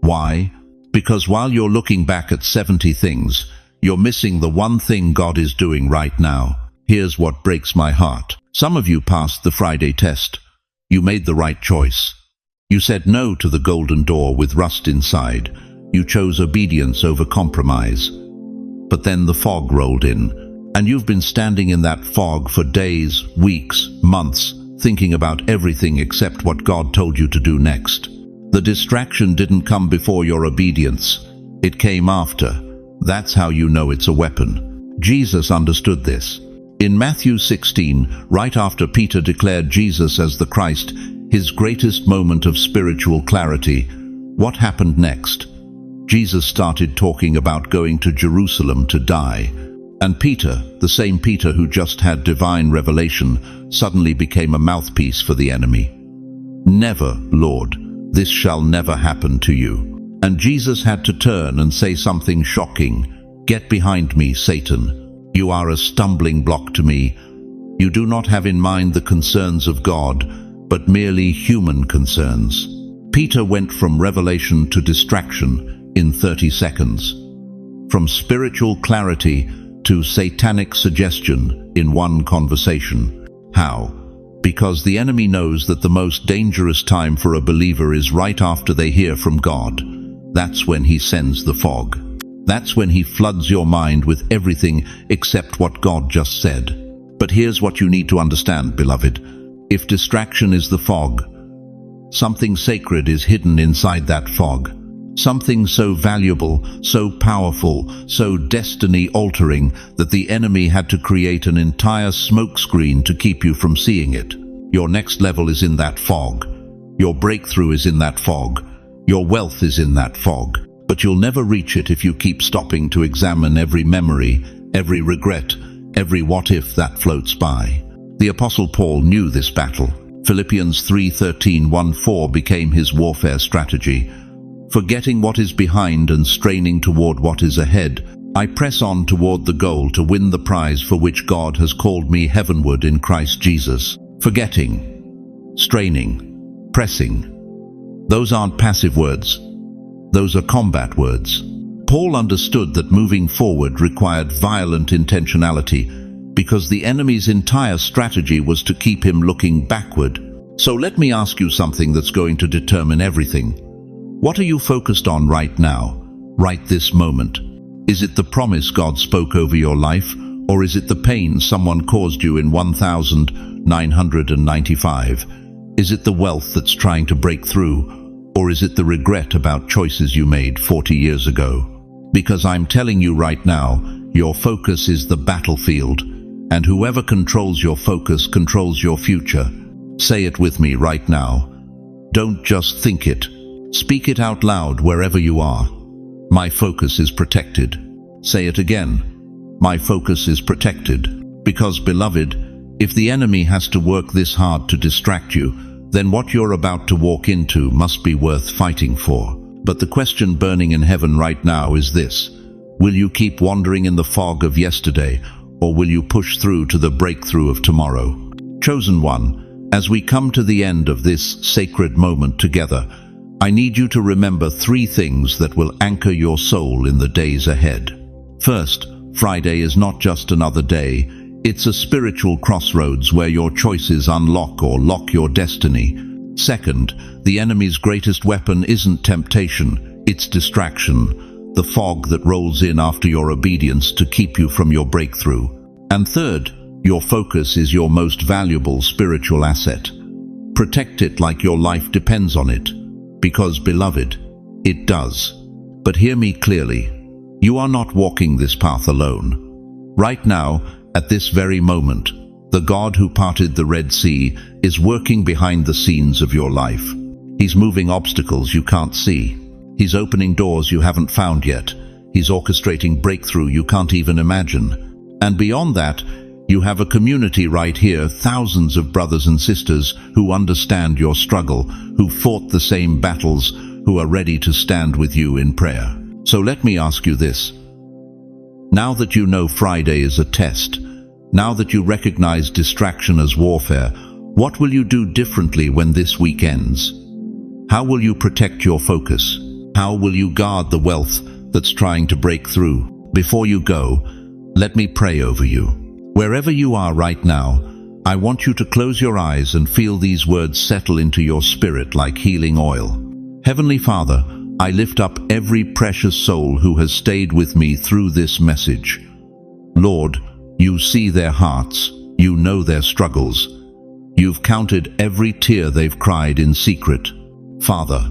Why? Because while you're looking back at 70 things, you're missing the one thing God is doing right now. Here's what breaks my heart. Some of you passed the Friday test. You made the right choice. You said no to the golden door with rust inside. You chose obedience over compromise. But then the fog rolled in, and you've been standing in that fog for days, weeks, months, thinking about everything except what God told you to do next. The distraction didn't come before your obedience. It came after. That's how you know it's a weapon. Jesus understood this. In Matthew 16, right after Peter declared Jesus as the Christ, his greatest moment of spiritual clarity, what happened next? Jesus started talking about going to Jerusalem to die. And Peter, the same Peter who just had divine revelation, suddenly became a mouthpiece for the enemy. "Never, Lord, this shall never happen to you." And Jesus had to turn and say something shocking. "Get behind me, Satan. You are a stumbling block to me. You do not have in mind the concerns of God, but merely human concerns." Peter went from revelation to distraction in 30 seconds. From spiritual clarity to satanic suggestion in one conversation. How? Because the enemy knows that the most dangerous time for a believer is right after they hear from God. That's when he sends the fog. That's when he floods your mind with everything except what God just said. But here's what you need to understand, beloved. If distraction is the fog, something sacred is hidden inside that fog. Something so valuable, so powerful, so destiny-altering that the enemy had to create an entire smokescreen to keep you from seeing it. Your next level is in that fog. Your breakthrough is in that fog. Your wealth is in that fog. But you'll never reach it if you keep stopping to examine every memory, every regret, every what-if that floats by. The Apostle Paul knew this battle. Philippians 3:13-14 became his warfare strategy. Forgetting what is behind and straining toward what is ahead, I press on toward the goal to win the prize for which God has called me heavenward in Christ Jesus. Forgetting, straining, pressing. Those aren't passive words. Those are combat words. Paul understood that moving forward required violent intentionality because the enemy's entire strategy was to keep him looking backward. So let me ask you something that's going to determine everything. What are you focused on right now, right this moment? Is it the promise God spoke over your life, or is it the pain someone caused you in 1995? Is it the wealth that's trying to break through, or is it the regret about choices you made 40 years ago? Because I'm telling you right now, your focus is the battlefield, and whoever controls your focus controls your future. Say it with me right now. Don't just think it. Speak it out loud wherever you are. My focus is protected. Say it again. My focus is protected. Because, beloved, if the enemy has to work this hard to distract you, then what you're about to walk into must be worth fighting for. But the question burning in heaven right now is this: will you keep wandering in the fog of yesterday, or will you push through to the breakthrough of tomorrow? Chosen one, as we come to the end of this sacred moment together, I need you to remember 3 things that will anchor your soul in the days ahead. First, Friday is not just another day. It's a spiritual crossroads where your choices unlock or lock your destiny. Second, the enemy's greatest weapon isn't temptation, it's distraction, the fog that rolls in after your obedience to keep you from your breakthrough. And third, your focus is your most valuable spiritual asset. Protect it like your life depends on it. Because, beloved, it does. But hear me clearly. You are not walking this path alone. Right now, at this very moment, the God who parted the Red Sea is working behind the scenes of your life. He's moving obstacles you can't see. He's opening doors you haven't found yet. He's orchestrating breakthrough you can't even imagine. And beyond that, you have a community right here, thousands of brothers and sisters who understand your struggle, who fought the same battles, who are ready to stand with you in prayer. So let me ask you this. Now that you know Friday is a test, now that you recognize distraction as warfare, what will you do differently when this week ends? How will you protect your focus? How will you guard the wealth that's trying to break through? Before you go, let me pray over you. Wherever you are right now, I want you to close your eyes and feel these words settle into your spirit like healing oil. Heavenly Father, I lift up every precious soul who has stayed with me through this message. Lord, you see their hearts, you know their struggles. You've counted every tear they've cried in secret. Father,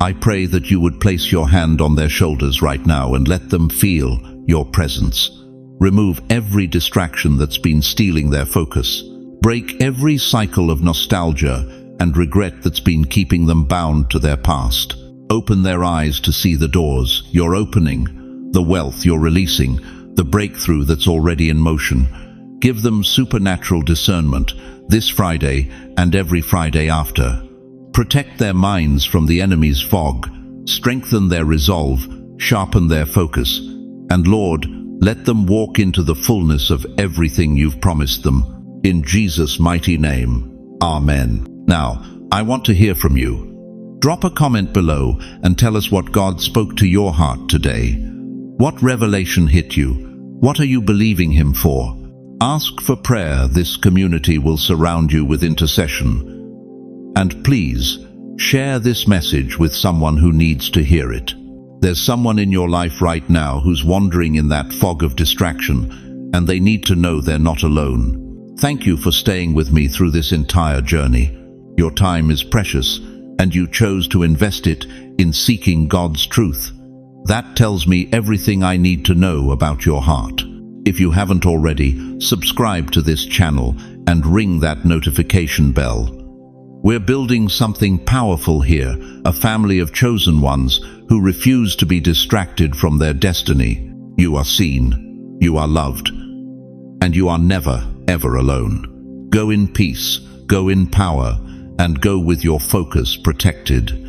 I pray that you would place your hand on their shoulders right now and let them feel your presence. Remove every distraction that's been stealing their focus. Break every cycle of nostalgia and regret that's been keeping them bound to their past. Open their eyes to see the doors you're opening, the wealth you're releasing, the breakthrough that's already in motion. Give them supernatural discernment this Friday and every Friday after. Protect their minds from the enemy's fog Strengthen their resolve, sharpen their focus, and Lord, let them walk into the fullness of everything you've promised them. In Jesus' mighty name, Amen. Now, I want to hear from you. Drop a comment below and tell us what God spoke to your heart today. What revelation hit you? What are you believing Him for? Ask for prayer. This community will surround you with intercession. And please, share this message with someone who needs to hear it. There's someone in your life right now who's wandering in that fog of distraction, and they need to know they're not alone. Thank you for staying with me through this entire journey. Your time is precious, and you chose to invest it in seeking God's truth. That tells me everything I need to know about your heart. If you haven't already, subscribe to this channel and ring that notification bell. We're building something powerful here, a family of chosen ones who refuse to be distracted from their destiny. You are seen, you are loved, and you are never, ever alone. Go in peace, go in power, and go with your focus protected.